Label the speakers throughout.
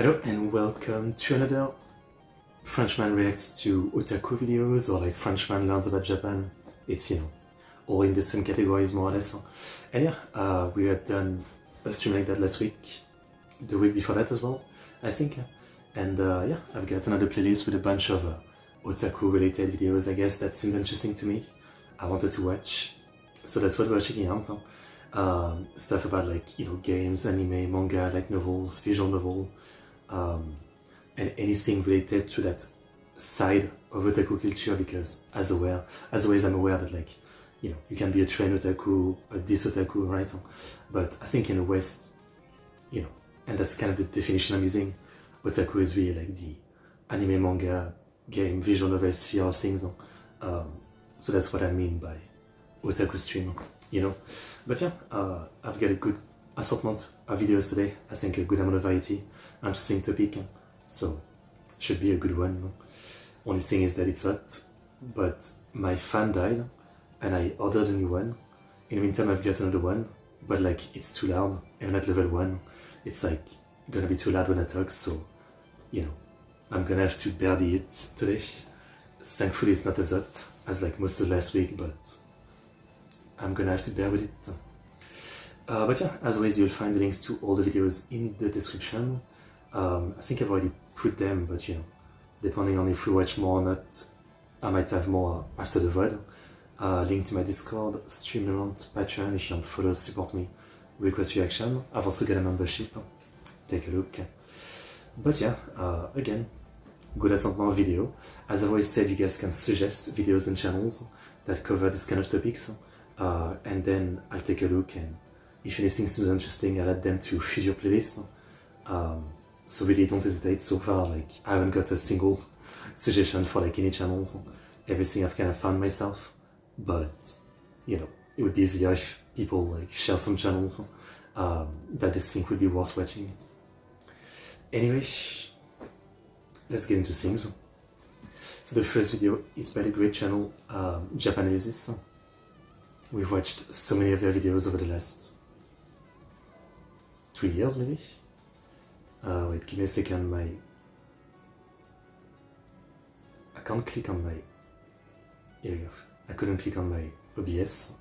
Speaker 1: Hello and welcome to another Frenchman reacts to Otaku videos, or like Frenchman learns about Japan. It's, all in the same categories more or less. And yeah, we had done a stream like that last week, the week before that as well, I think. And yeah, I've got another playlist with a bunch of Otaku related videos, I guess, that seemed interesting to me. I wanted to watch, so that's what we're checking out. Stuff about like, games, anime, manga, like novels, visual novel, and anything related to that side of otaku culture, because as always I'm aware that like, you can be a trained otaku, a dis-otaku, right? But I think in the West, and that's kind of the definition I'm using, otaku is really like the anime, manga, game, visual novel sphere of things. So that's what I mean by otaku stream, But yeah, I've got a good assortment of videos today. I think a good amount of variety. I'm choosing topic, so should be a good one. Only thing is that it's hot, but my fan died and I ordered a new one. In the meantime, I've got another one, but like it's too loud. Even at level 1, it's like gonna be too loud when I talk, so I'm gonna have to bear the heat today. Thankfully it's not as hot as like most of last week, but I'm gonna have to bear with it. But yeah, as always, you'll find the links to all the videos in the description. I think I've already put them, but depending on if we watch more or not, I might have more after the VOD. Link to my Discord, Streamlabs, Patreon if you want to follow, support me, request reaction. I've also got a membership, take a look. But yeah, again, good assortment video. As I always said, you guys can suggest videos and channels that cover this kind of topics, and then I'll take a look, and if anything seems interesting, I'll add them to future playlists. So really don't hesitate. So far, like, I haven't got a single suggestion for like any channels. Everything I've kind of found myself, but it would be easier if people like share some channels that they think would be worth watching. Anyway, let's get into things. So the first video is by the great channel Japanalysis. We've watched so many of their videos over the last 2 years maybe. Wait, give me a second, I can't click on my, here we go, I couldn't click on my OBS.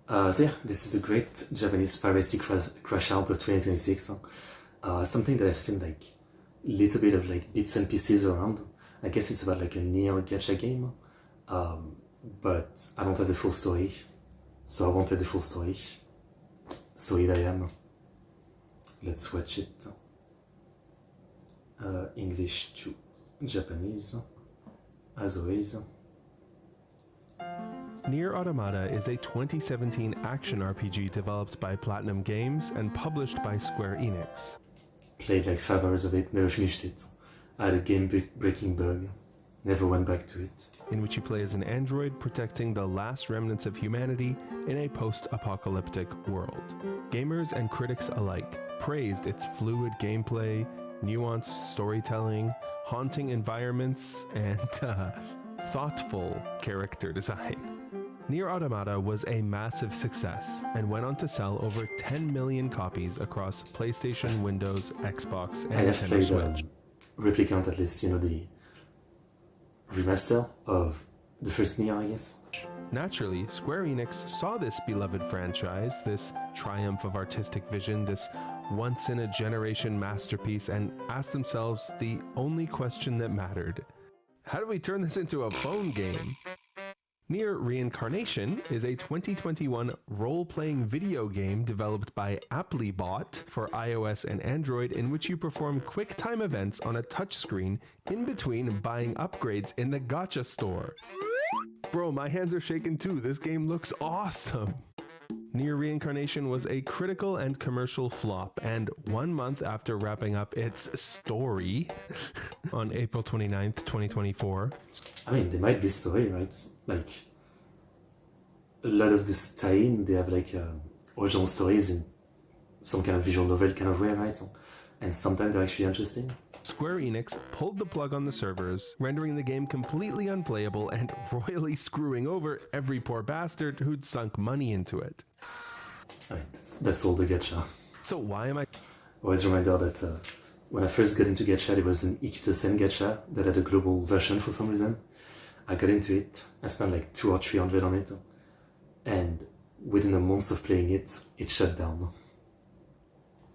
Speaker 1: So yeah, this is the great Japanese Piracy Crashout of 2026. Something that I've seen like little bit of like bits and pieces around. I guess it's about like a near gacha game, but I don't have the full story, so I wanted the full story. So here I am. Let's watch it. English to Japanese, as always.
Speaker 2: Nier Automata is a 2017 action RPG developed by Platinum Games and published by Square Enix.
Speaker 1: Played like 5 hours of it, never finished it. I had a game-breaking bug, never went back to it.
Speaker 2: In which you play as an android protecting the last remnants of humanity in a post-apocalyptic world. Gamers and critics alike praised its fluid gameplay, nuanced storytelling, haunting environments, and thoughtful character design. Nier Automata was a massive success and went on to sell over 10 million copies across PlayStation, Windows, Xbox, and Nintendo Switch.
Speaker 1: Replicant, at least, the remaster of the first Nier, I guess.
Speaker 2: Naturally, Square Enix saw this beloved franchise, this triumph of artistic vision, this once-in-a-generation masterpiece, and asked themselves the only question that mattered. How do we turn this into a phone game? Nier Reincarnation is a 2021 role-playing video game developed by Applebot for iOS and Android, in which you perform quick-time events on a touchscreen in between buying upgrades in the gacha store. Bro, my hands are shaking too. This game looks awesome. Nier Reincarnation was a critical and commercial flop, and 1 month after wrapping up its story on April 29th, 2024.
Speaker 1: I mean, there might be story, right? Like, a lot of this tie-in, they have like original stories in some kind of visual novel kind of way, right? And sometimes they're actually interesting.
Speaker 2: Square Enix pulled the plug on the servers, rendering the game completely unplayable and royally screwing over every poor bastard who'd sunk money into it.
Speaker 1: I mean, that's all the gacha.
Speaker 2: So why am I...
Speaker 1: Always reminder that when I first got into gacha, it was an Ikito-sen gacha that had a global version for some reason. I got into it, I spent like 200 or 300 on it, and within a month of playing it, it shut down.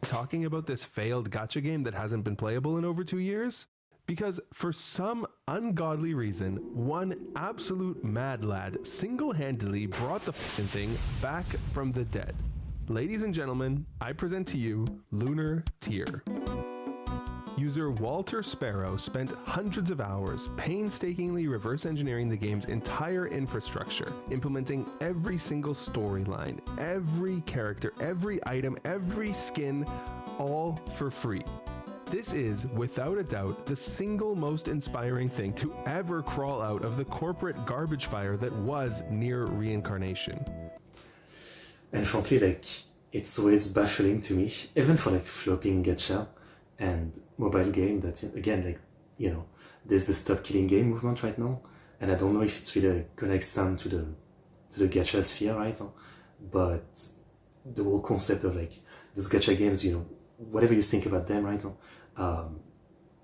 Speaker 2: Talking about this failed gacha game that hasn't been playable in over 2 years? Because for some ungodly reason, one absolute mad lad single-handedly brought the thing back from the dead. Ladies and gentlemen, I present to you Lunar Tier. User Walter Sparrow spent hundreds of hours painstakingly reverse engineering the game's entire infrastructure, implementing every single storyline, every character, every item, every skin, all for free. This is, without a doubt, the single most inspiring thing to ever crawl out of the corporate garbage fire that was Nier Reincarnation.
Speaker 1: And frankly, like, it's always baffling to me, even for like flopping gacha and mobile game, that again, like, you know, there's the stop killing game movement right now, and I don't know if it's really gonna extend to the gacha sphere, right? But the whole concept of like those gacha games, you know, whatever you think about them, right?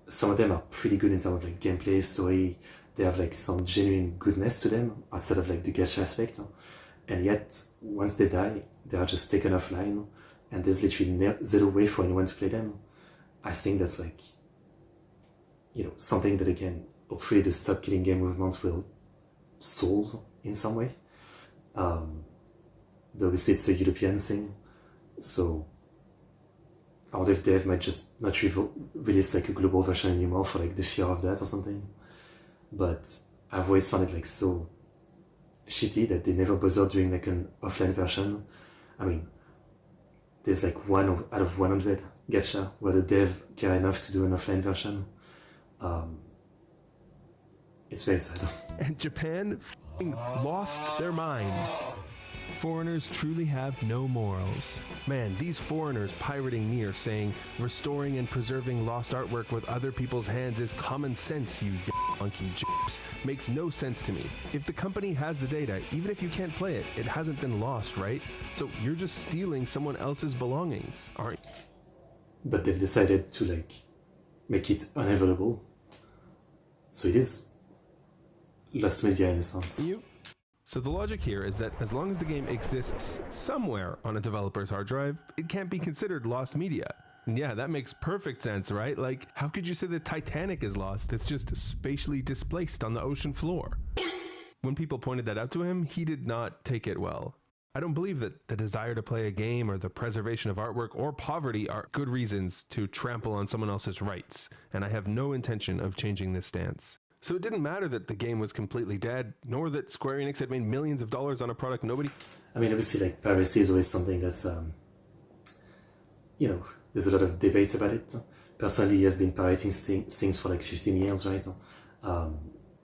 Speaker 1: Some of them are pretty good in terms of like gameplay, story. They have like some genuine goodness to them outside of like the gacha aspect. And yet, once they die, they are just taken offline, and there's literally zero way for anyone to play them. I think that's like, you know, something that again, hopefully the stop killing game movement will solve in some way. Though obviously it's a European thing, so I wonder if Dev might just not release like a global version anymore for like the fear of that or something. But I've always found it like so shitty that they never bothered doing like an offline version. I mean, there's like 1 out of 100 gacha where the dev care enough to do an offline version. It's very sad.
Speaker 2: And Japan lost their minds. Foreigners truly have no morals. Man, these foreigners pirating Nier saying restoring and preserving lost artwork with other people's hands is common sense, you monkey jips, makes no sense to me. If the company has the data, even if you can't play it, it hasn't been lost, right? So you're just stealing someone else's belongings, aren't you?
Speaker 1: But they've decided to like make it unavailable. So it is lost media in a sense.
Speaker 2: So the logic here is that as long as the game exists somewhere on a developer's hard drive, it can't be considered lost media. And yeah, that makes perfect sense, right? Like, how could you say the Titanic is lost? It's just spatially displaced on the ocean floor. When people pointed that out to him, he did not take it well. I don't believe that the desire to play a game or the preservation of artwork or poverty are good reasons to trample on someone else's rights, and I have no intention of changing this stance. So it didn't matter that the game was completely dead, nor that Square Enix had made millions of dollars on a product nobody...
Speaker 1: I mean, obviously, like, piracy is always something that's, you know, there's a lot of debate about it. Personally, I've been pirating things for like 15 years, right?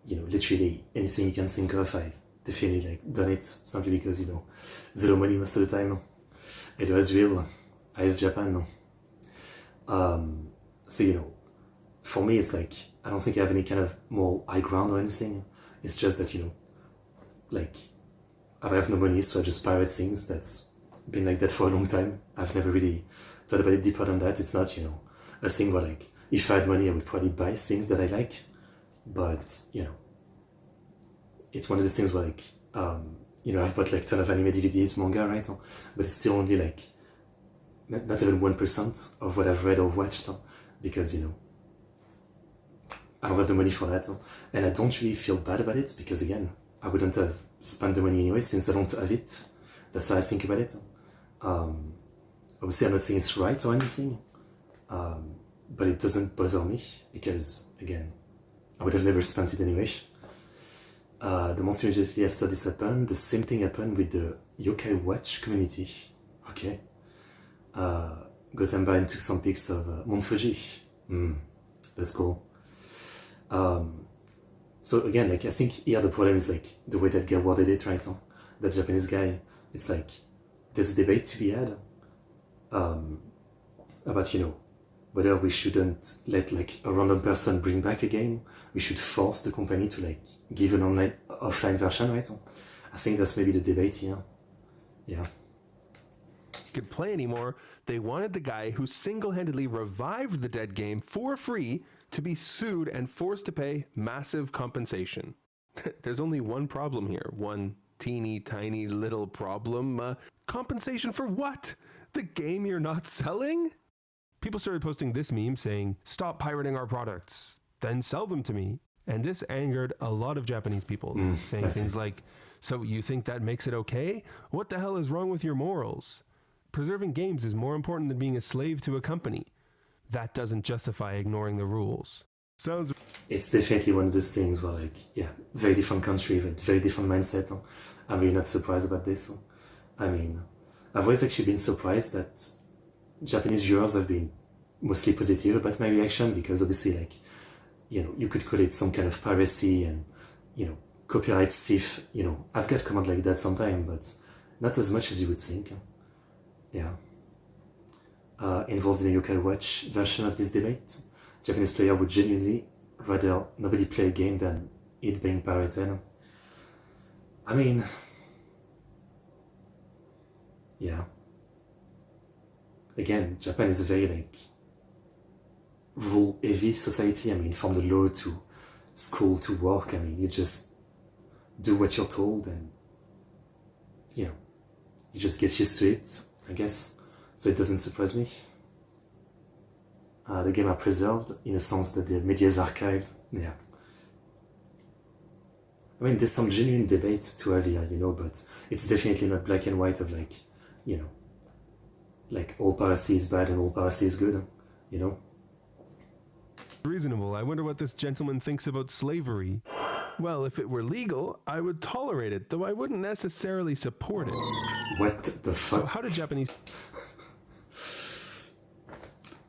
Speaker 1: You know, literally anything you can think of, I've definitely like done it simply because, you know, zero money most of the time. It was real. IS Japan. So, you know, for me, it's like, I don't think I have any kind of more high ground or anything. It's just that, you know, like, I have no money, so I just pirate things. That's been like that for a long time. I've never really thought about it deeper than that. It's not, you know, a thing where like, if I had money, I would probably buy things that I like. But, you know, it's one of those things where like, you know, I've bought like a ton of anime DVDs, manga, right? But it's still only like, not even 1% of what I've read or watched, because, you know, I don't have the money for that, and I don't really feel bad about it, because again, I wouldn't have spent the money anyway, since I don't have it. That's how I think about it. Obviously, I'm not saying it's right or anything, but it doesn't bother me, because, again, I would have never spent it anyway. The month immediately after this happened, the same thing happened with the Yokai Watch community. Okay. Got by and took some pics of Mount Fuji. That's cool. So again, like, I think here the problem is like the way that guy worded it, right? That Japanese guy, it's like there's a debate to be had about, you know, whether we shouldn't let like a random person bring back a game. We should force the company to like give an offline version, right? I think that's maybe the debate here. Yeah.
Speaker 2: could play anymore. They wanted the guy who single-handedly revived the dead game for free to be sued and forced to pay massive compensation. There's only one problem here, one teeny tiny little problem. Compensation for what? The game you're not selling? People started posting this meme saying, "Stop pirating our products, then sell them to me." And this angered a lot of Japanese people, saying things like, "So you think that makes it okay? What the hell is wrong with your morals? Preserving games is more important than being a slave to a company. That doesn't justify ignoring the rules." Sounds...
Speaker 1: It's definitely one of those things where, like, yeah, very different country, very different mindset. I'm really not surprised about this. I mean, I've always actually been surprised that Japanese viewers have been mostly positive about my reaction, because obviously, like, you know, you could call it some kind of piracy and, you know, copyright thief. You know, I've got comment like that sometimes, but not as much as you would think. Yeah. Involved in a Yokai Watch version of this debate, Japanese player would genuinely rather nobody play a game than it being pirated. I mean, yeah. Again, Japan is a very, like, rule-heavy society. I mean, from the law to school to work, I mean, you just do what you're told and, you know, you just get used to it, I guess. So it doesn't surprise me. The game are preserved in a sense that the media is archived. Yeah. I mean, there's some genuine debate to have here, you know, but it's definitely not black and white of, like, you know, like all piracy is bad and all piracy is good, you know.
Speaker 2: Reasonable. I wonder what this gentleman thinks about slavery. Well, if it were legal, I would tolerate it, though I wouldn't necessarily support it.
Speaker 1: What the fuck?
Speaker 2: So how did Japanese...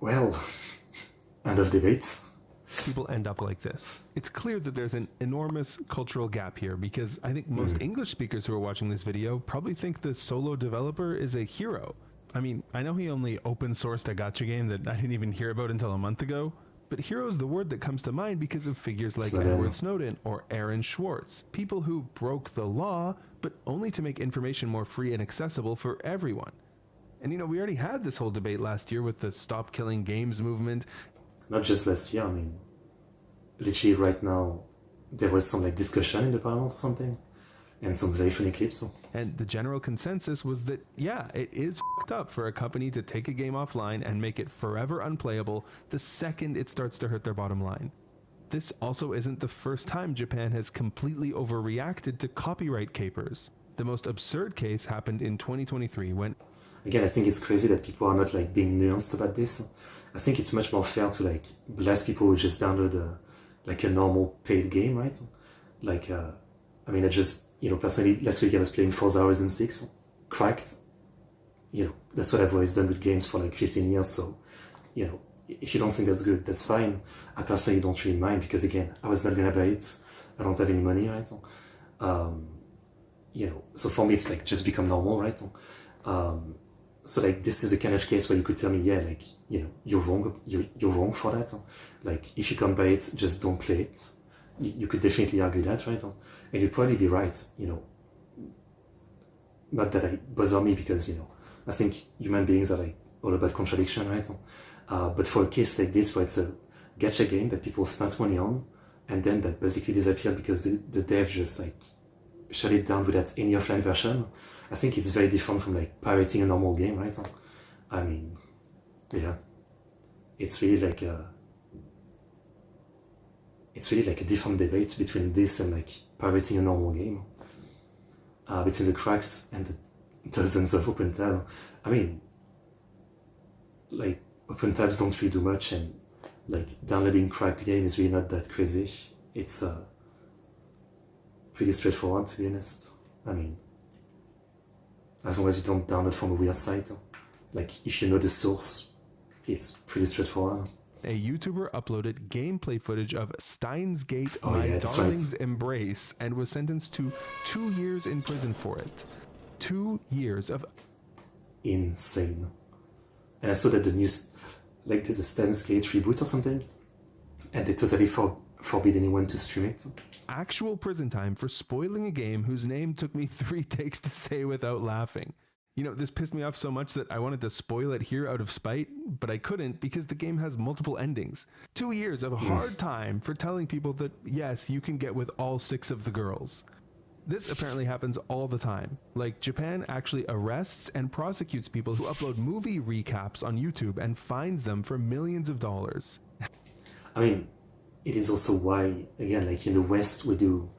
Speaker 1: Well, end of debate.
Speaker 2: People end up like this? It's clear that there's an enormous cultural gap here, because I think most English speakers who are watching this video probably think the solo developer is a hero. I mean, I know he only open sourced a gacha game that I didn't even hear about until a month ago, but hero is the word that comes to mind because of figures like Edward Snowden or Aaron Swartz, people who broke the law, but only to make information more free and accessible for everyone. And you know, we already had this whole debate last year with the Stop Killing Games movement.
Speaker 1: Not just last year, I mean, literally right now, there was some, like, discussion in the parliament or something, and some very funny clips.
Speaker 2: And the general consensus was that, yeah, it is fucked up for a company to take a game offline and make it forever unplayable the second it starts to hurt their bottom line. This also isn't the first time Japan has completely overreacted to copyright capers. The most absurd case happened in 2023 when...
Speaker 1: Again, I think it's crazy that people are not, like, being nuanced about this. I think it's much more fair to, like, blast people who just download like a normal paid game, right? Like, I mean, I just, you know, personally, last week I was playing Forza Horizon 6, cracked. You know, that's what I've always done with games for like 15 years, so, you know, if you don't think that's good, that's fine. I personally don't really mind, because again, I was not gonna buy it. I don't have any money, right? You know, so for me, it's like just become normal, right? So like, this is a kind of case where you could tell me, yeah, like, you know, you're wrong for that. Like, if you can't buy it, just don't play it. You could definitely argue that, right? And you'd probably be right, you know. Not that it bother me, because, you know, I think human beings are like all about contradiction, right? But for a case like this, where it's a gacha game that people spent money on, and then that basically disappeared because the dev just like shut it down without any offline version, I think it's very different from like pirating a normal game, right? I mean, yeah, it's really like a different debate between this and like pirating a normal game, between the cracks and the dozens of open tabs. I mean, like, open tabs don't really do much, and like downloading cracked game is really not that crazy. It's pretty straightforward, to be honest. I mean, as long as you don't download from a weird site, like if you know the source, it's pretty straightforward.
Speaker 2: A YouTuber uploaded gameplay footage of Steins Gate,
Speaker 1: Oh,
Speaker 2: My
Speaker 1: yeah, that's
Speaker 2: Darling's
Speaker 1: right.
Speaker 2: Embrace, and was sentenced to 2 years in prison for it. 2 years of...
Speaker 1: Insane. And I saw that the news, like there's a Steins Gate reboot or something, and they totally forbid anyone to stream it.
Speaker 2: actual prison time for spoiling a game whose name took me 3 takes to say without laughing. You know, this pissed me off so much that I wanted to spoil it here out of spite, but I couldn't because the game has multiple endings. 2 years of hard time for telling people that, yes, you can get with all 6 of the girls. This apparently happens all the time. Like, Japan actually arrests and prosecutes people who upload movie recaps on YouTube and fines them for millions of dollars.
Speaker 1: I mean, it is also why, again, like in the West, we do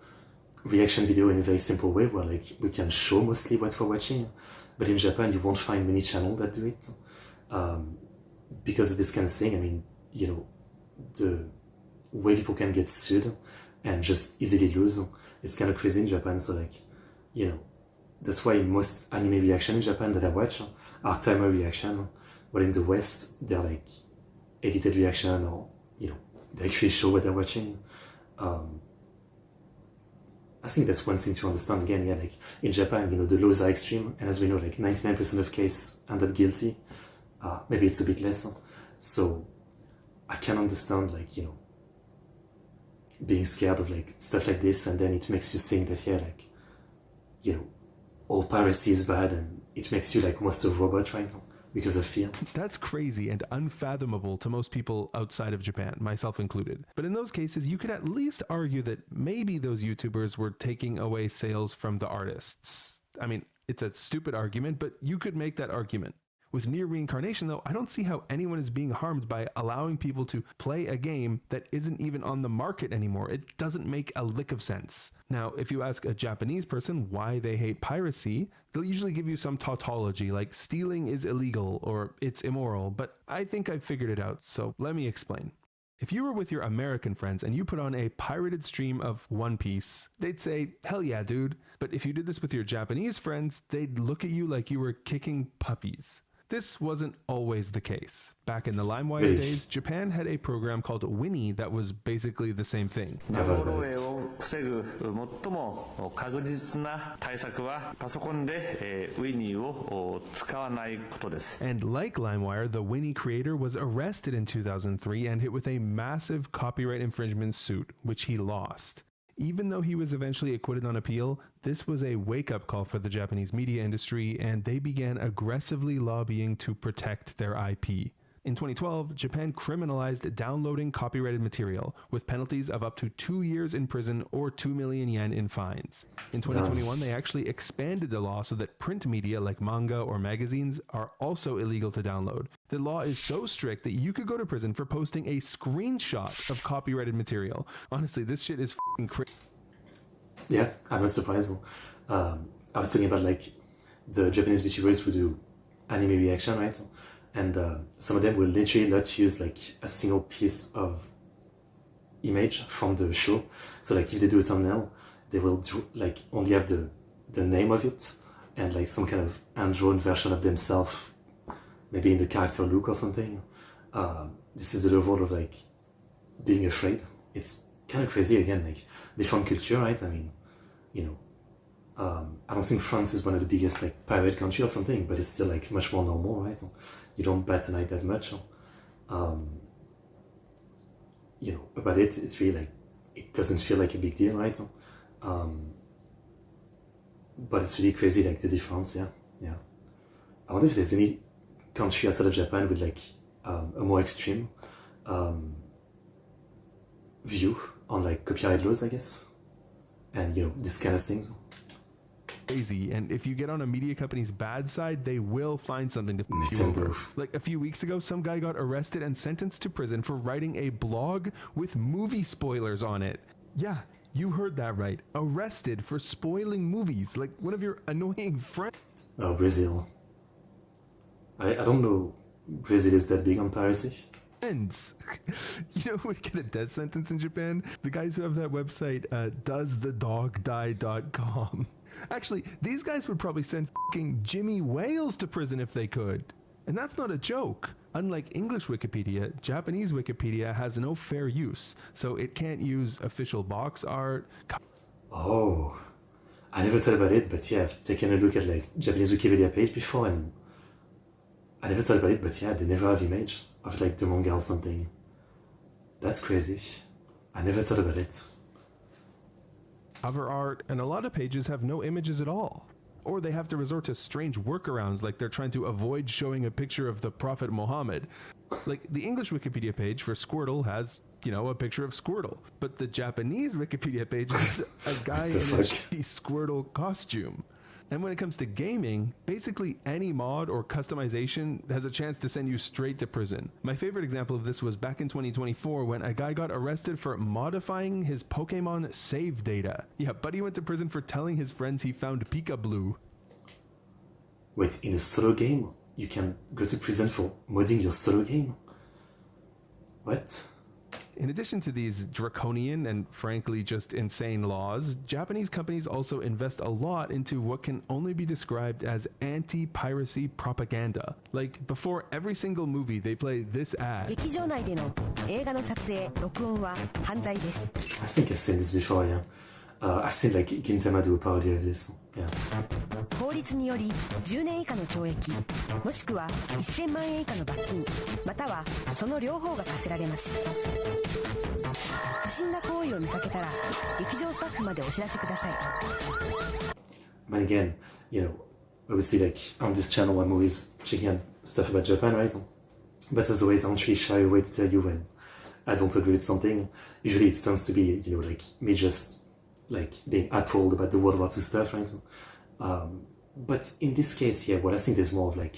Speaker 1: reaction video in a very simple way where like we can show mostly what we're watching. But in Japan, you won't find many channels that do it because of this kind of thing. I mean, you know, the way people can get sued and just easily lose is kind of crazy in Japan. So like, you know, that's why most anime reaction in Japan that I watch are timer reaction, but in the West, they're like edited reaction or, you know, they actually show what they're watching. I think that's one thing to understand again, yeah, like in Japan, you know, the laws are extreme, and as we know, like 99% of cases end up guilty. Maybe it's a bit less. So I can understand, like, you know, being scared of like stuff like this, and then it makes you think that, yeah, like, you know, all piracy is bad, and it makes you like most of robot, right? Because of fear.
Speaker 2: That's crazy and unfathomable to most people outside of Japan, myself included. But in those cases, you could at least argue that maybe those YouTubers were taking away sales from the artists. I mean, it's a stupid argument, but you could make that argument. With near reincarnation, though, I don't see how anyone is being harmed by allowing people to play a game that isn't even on the market anymore. It doesn't make a lick of sense. Now, if you ask a Japanese person why they hate piracy, they'll usually give you some tautology like stealing is illegal or it's immoral, but I think I've figured it out, so let me explain. If you were with your American friends and you put on a pirated stream of One Piece, they'd say, hell yeah, dude. But if you did this with your Japanese friends, they'd look at you like you were kicking puppies. This wasn't always the case. Back in the LimeWire days, Japan had a program called Winnie that was basically the same thing. And like LimeWire, the Winnie creator was arrested in 2003 and hit with a massive copyright infringement suit, which he lost. Even though he was eventually acquitted on appeal, this was a wake-up call for the Japanese media industry, and they began aggressively lobbying to protect their IP. In 2012, Japan criminalized downloading copyrighted material, with penalties of up to 2 years in prison or 2 million yen in fines. In 2021, they actually expanded the law so that print media like manga or magazines are also illegal to download. The law is so strict that you could go to prison for posting a screenshot of copyrighted material. Honestly, this shit is f***ing crazy.
Speaker 1: Yeah, I'm not surprised. I was talking about like the Japanese VTubers who do anime reaction, right? And some of them will literally not use like a single piece of image from the show. So like if they do a thumbnail, they will do, like only have the name of it and like some kind of hand-drawn version of themselves, maybe in the character look or something. This is the level of like being afraid. It's kind of crazy again, like different culture, right? I mean, you know, I don't think France is one of the biggest like pirate country or something, but it's still like much more normal, right? You don't bat an eye that much. You know, about it, it's really like, it doesn't feel like a big deal, right? But it's really crazy, like the difference, yeah. I wonder if there's any country outside of Japan with like a more extreme view on like copyright laws, I guess. And, you know, this kind of things.
Speaker 2: Crazy, and if you get on a media company's bad side, they will find something to f*** you over. Like a few weeks ago, some guy got arrested and sentenced to prison for writing a blog with movie spoilers on it. Yeah, you heard that right. Arrested for spoiling movies, like one of your annoying friends.
Speaker 1: Oh, Brazil. I don't know Brazil is that big on piracy.
Speaker 2: You know who would get a death sentence in Japan? The guys who have that website, doesthedogdie.com. Actually, these guys would probably send fucking Jimmy Wales to prison if they could. And that's not a joke. Unlike English Wikipedia, Japanese Wikipedia has no fair use, so it can't use official box art.
Speaker 1: Oh, I never thought about it, but yeah, I've taken a look at like Japanese Wikipedia page before, and I never thought about it, but yeah, they never have image of like the manga or something. That's crazy. I never thought about it.
Speaker 2: Cover art, and a lot of pages have no images at all. Or they have to resort to strange workarounds like they're trying to avoid showing a picture of the Prophet Muhammad. Like, the English Wikipedia page for Squirtle has, a picture of Squirtle. But the Japanese Wikipedia page is a guy in a shitty Squirtle costume. And when it comes to gaming, basically any mod or customization has a chance to send you straight to prison. My favorite example of this was back in 2024 when a guy got arrested for modifying his Pokemon save data. Yeah, but he went to prison for telling his friends he found Pika Blue.
Speaker 1: Wait, in a solo game, you can go to prison for modding your solo game? What?
Speaker 2: In addition to these draconian and frankly just insane laws, Japanese companies also invest a lot into what can only be described as anti-piracy propaganda. Like, before every single movie they play this ad.
Speaker 1: I think I've seen this before, yeah. I've seen like Gintama do a parody of this. Yeah.
Speaker 3: 法律により10年以下の懲役もしくは1000万円以下の罰金またはその両方が課せられます不審な行為を見かけたら劇場スタッフまでお知らせください
Speaker 1: But again, obviously like on this channel I'm always checking out stuff about Japan, right? But as always, I don't really shy away to tell you when I don't agree with something. Usually it tends to be, like me just like being appalled about the World War II stuff, right? But in this case, yeah, well, I think there's more of like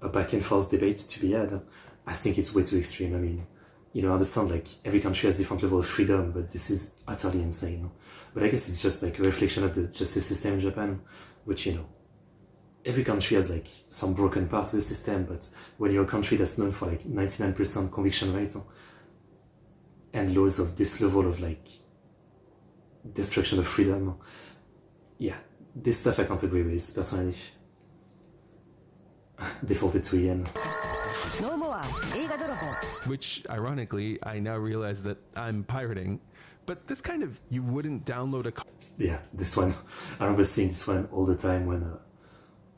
Speaker 1: a back and forth debate to be had. I think it's way too extreme. I mean, I understand like every country has different level of freedom, but this is utterly insane. But I guess it's just like a reflection of the justice system in Japan, which, every country has like some broken parts of the system, but when you're a country that's known for like 99% conviction rate and laws of this level of like destruction of freedom, yeah, this stuff I can't agree with personally. Defaulted to Ian.
Speaker 2: Which, ironically, I now realize that I'm pirating. But this kind of, you wouldn't download a...
Speaker 1: Yeah, this one. I remember seeing this one all the time when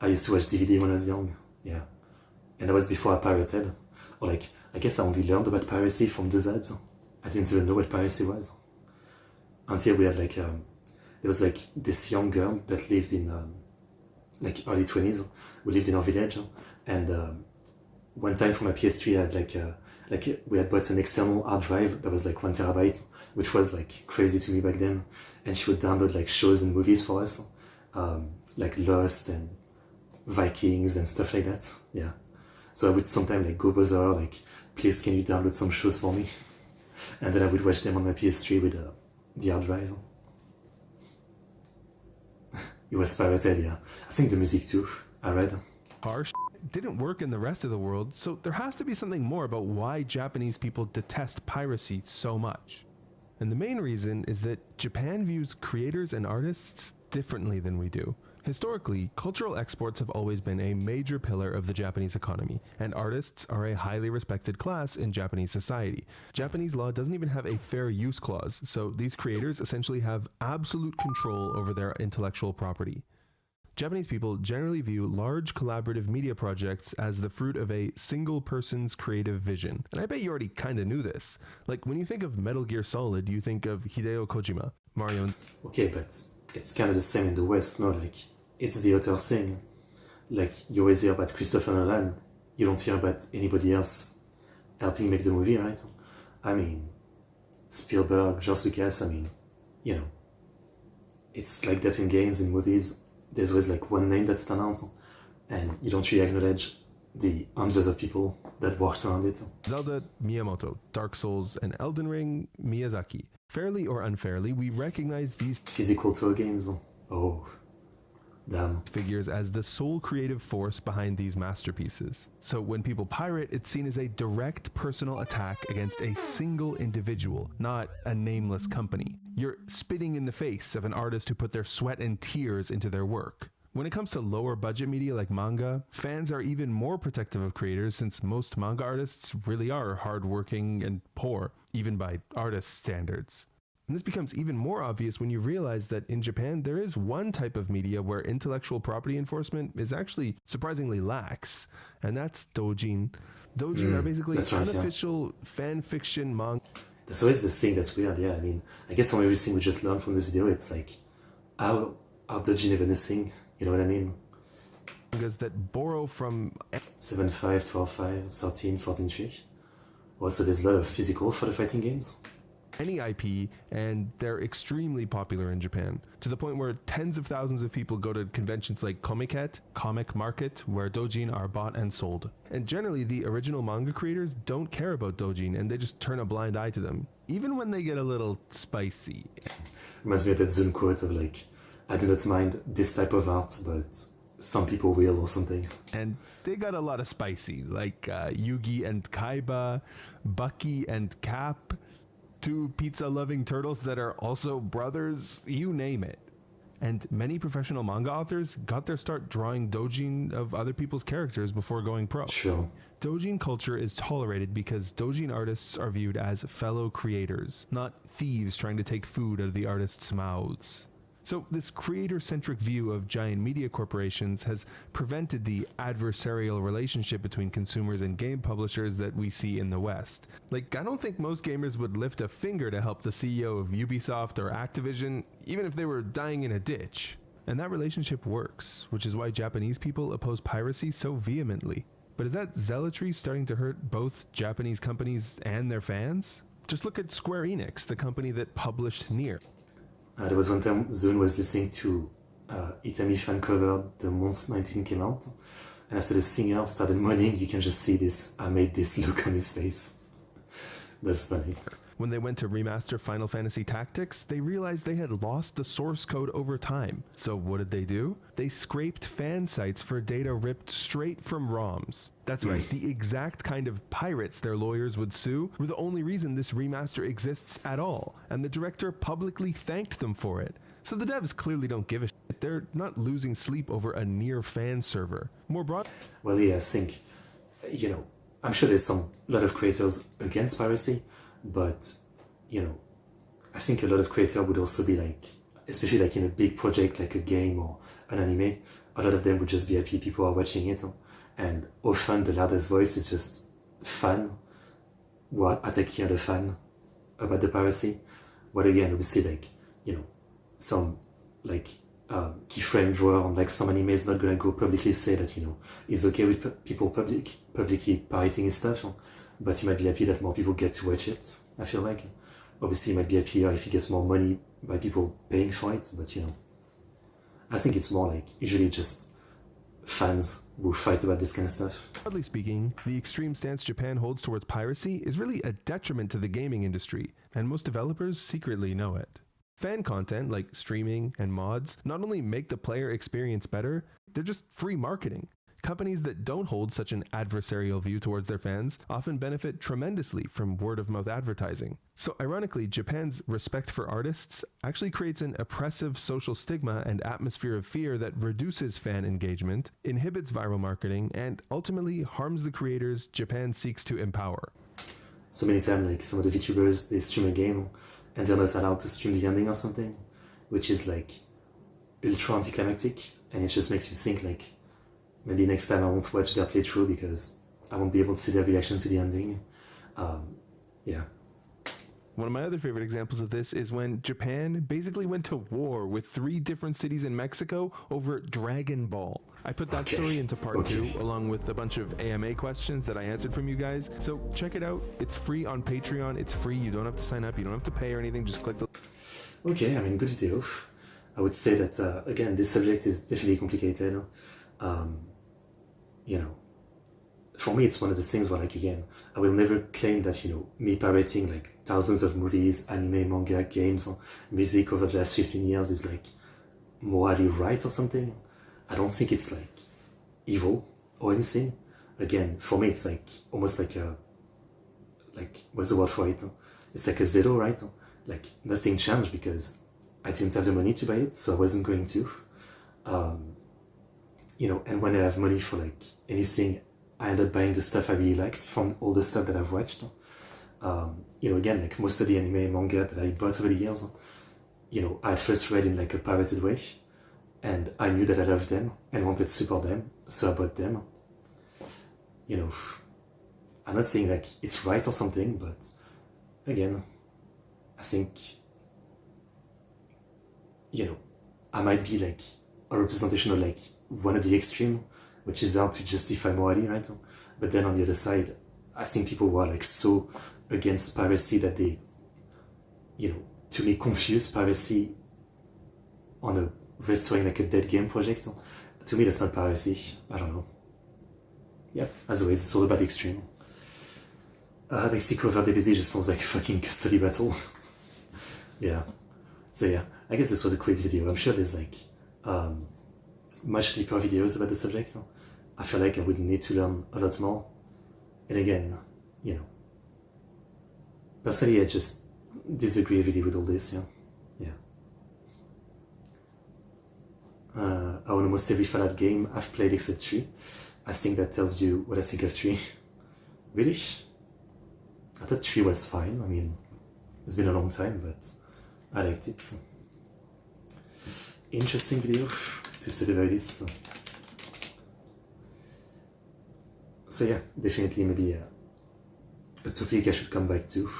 Speaker 1: I used to watch DVD when I was young. Yeah. And that was before I pirated. Or like, I guess I only learned about piracy from those ads. I didn't even know what piracy was. Until we had like, there was like this young girl that lived in like early 20s, who lived in our village. And one time for my PS3, I had like we had bought an external hard drive that was like 1 terabyte, which was like crazy to me back then. And she would download like shows and movies for us, like Lost and Vikings and stuff like that. Yeah. So I would sometimes like go bother her, like, please can you download some shows for me? And then I would watch them on my PS3 with the hard drive. It was pirated, yeah. I think the music too, I read.
Speaker 2: Our didn't work in the rest of the world, so there has to be something more about why Japanese people detest piracy so much. And the main reason is that Japan views creators and artists differently than we do. Historically, cultural exports have always been a major pillar of the Japanese economy, and artists are a highly respected class in Japanese society. Japanese law doesn't even have a fair use clause, so these creators essentially have absolute control over their intellectual property. Japanese people generally view large collaborative media projects as the fruit of a single person's creative vision. And I bet you already kinda knew this. Like, when you think of Metal Gear Solid, you think of Hideo Kojima, Mario...
Speaker 1: Okay, but it's kind of the same in the West, no? Like, it's the author thing. Like, you always hear about Christopher Nolan, you don't hear about anybody else helping make the movie, right? I mean, Spielberg, George Lucas, I mean, it's like that in games, in movies. There's always like one name that stands out, and you don't really acknowledge the hundreds of people that worked around it.
Speaker 2: Zelda, Miyamoto, Dark Souls, and Elden Ring, Miyazaki. Fairly or unfairly, we recognize these
Speaker 1: physical toy games. Oh, damn.
Speaker 2: Figures as the sole creative force behind these masterpieces. So when people pirate, it's seen as a direct personal attack against a single individual, not a nameless company. You're spitting in the face of an artist who put their sweat and tears into their work. When it comes to lower budget media like manga, fans are even more protective of creators since most manga artists really are hardworking and poor, even by artist standards. And this becomes even more obvious when you realize that in Japan there is one type of media where intellectual property enforcement is actually surprisingly lax, and that's doujin. Doujin are basically unofficial fan fiction manga.
Speaker 1: That's always the thing that's weird, yeah. I mean, I guess from everything we just learned from this video, it's like, how doujin even a thing? You know what I mean?
Speaker 2: Mangas that borrow from
Speaker 1: 7.5, 12.5, 13, 14.3. Also, there's a lot of physical for the fighting games.
Speaker 2: any IP, and they're extremely popular in Japan, to the point where tens of thousands of people go to conventions like Comiket, Comic Market, where doujin are bought and sold. And generally, the original manga creators don't care about doujin, and they just turn a blind eye to them, even when they get a little spicy.
Speaker 1: Reminds me of that Zune quote of like, I do not mind this type of art, but some people will or something.
Speaker 2: And they got a lot of spicy, like Yugi and Kaiba, Bucky and Cap, two pizza-loving turtles that are also brothers, you name it. And many professional manga authors got their start drawing doujin of other people's characters before going pro.
Speaker 1: Sure.
Speaker 2: Doujin culture is tolerated because doujin artists are viewed as fellow creators, not thieves trying to take food out of the artists' mouths. So this creator-centric view of giant media corporations has prevented the adversarial relationship between consumers and game publishers that we see in the West. Like, I don't think most gamers would lift a finger to help the CEO of Ubisoft or Activision, even if they were dying in a ditch. And that relationship works, which is why Japanese people oppose piracy so vehemently. But is that zealotry starting to hurt both Japanese companies and their fans? Just look at Square Enix, the company that published Nier.
Speaker 1: There was one time Zune was listening to Itami fan cover the month 19 came out, and after the singer started moaning, you can just see this, I made this look on his face. That's funny.
Speaker 2: When they went to remaster Final Fantasy Tactics, they realized they had lost the source code over time. So what did they do? They scraped fan sites for data ripped straight from ROMs. That's right, the exact kind of pirates their lawyers would sue were the only reason this remaster exists at all, and the director publicly thanked them for it. So the devs clearly don't give a shit. They're not losing sleep over a Nier fan server. More broad.
Speaker 1: Well, yeah, I think, I'm sure there's a lot of creators against piracy, but, I think a lot of creators would also be like, especially like in a big project like a game or an anime, a lot of them would just be happy people are watching it. And often the loudest voice is just fan who are attacking other fan about the piracy. But again, obviously, like, some like keyframe drawer on like some anime is not gonna go publicly say that he's okay with people publicly pirating his stuff, but he might be happy that more people get to watch it. I feel like obviously he might be happier if he gets more money by people paying for it, but I think it's more like usually just fans who fight about this kind of stuff.
Speaker 2: Broadly speaking, the extreme stance Japan holds towards piracy is really a detriment to the gaming industry, and most developers secretly know it. Fan content like streaming and mods not only make the player experience better, they're just free marketing. Companies that don't hold such an adversarial view towards their fans often benefit tremendously from word-of-mouth advertising. So ironically, Japan's respect for artists actually creates an oppressive social stigma and atmosphere of fear that reduces fan engagement, inhibits viral marketing, and ultimately harms the creators Japan seeks to empower.
Speaker 1: So many times, like some of the VTubers, they stream a game and they're not allowed to stream the ending or something, which is like ultra anticlimactic, and it just makes you think like, maybe next time I won't watch their playthrough because I won't be able to see their reaction to the ending. Yeah.
Speaker 2: One of my other favorite examples of this is when Japan basically went to war with 3 different cities in Mexico over Dragon Ball. I put that story into part 2 along with a bunch of AMA questions that I answered from you guys. So check it out. It's free on Patreon. It's free. You don't have to sign up. You don't have to pay or anything. Just click the...
Speaker 1: Okay, I mean, good video. I would say that, again, this subject is definitely complicated. For me, it's one of the things where, like, again, I will never claim that, me pirating, like, thousands of movies, anime, manga, games, music over the last 15 years is, like, morally right or something. I don't think it's, like, evil or anything. Again, for me, it's, like, almost like a, like, what's the word for it? It's like a zero, right? Like, nothing changed because I didn't have the money to buy it, so I wasn't going to. And when I have money for like anything, I end up buying the stuff I really liked from all the stuff that I've watched. Again, like most of the anime manga that I bought over the years, I had first read in like a pirated way, and I knew that I loved them and wanted to support them, so I bought them. I'm not saying like it's right or something, but again, I think, I might be like a representation of like one of the extreme, which is how to justify morality, right? But then on the other side, I think people were like so against piracy that they, you know, to me confuse piracy on a restoring like a dead game project. To me, that's not piracy. I don't know. Yep, as always, it's all about extreme. Mexico over DBZ just sounds like a fucking custody battle. Yeah. So yeah, I guess this was a quick video. I'm sure there's like much deeper videos about the subject. I feel like I would need to learn a lot more. And again, you know, personally I just disagree really with all this, yeah. On almost every Fallout game I've played except 3. I think that tells you what I think of 3. Really? I thought 3 was fine. I mean, it's been a long time, but I liked it. Interesting video, to say the very least. So yeah, definitely maybe a topic I should come back to.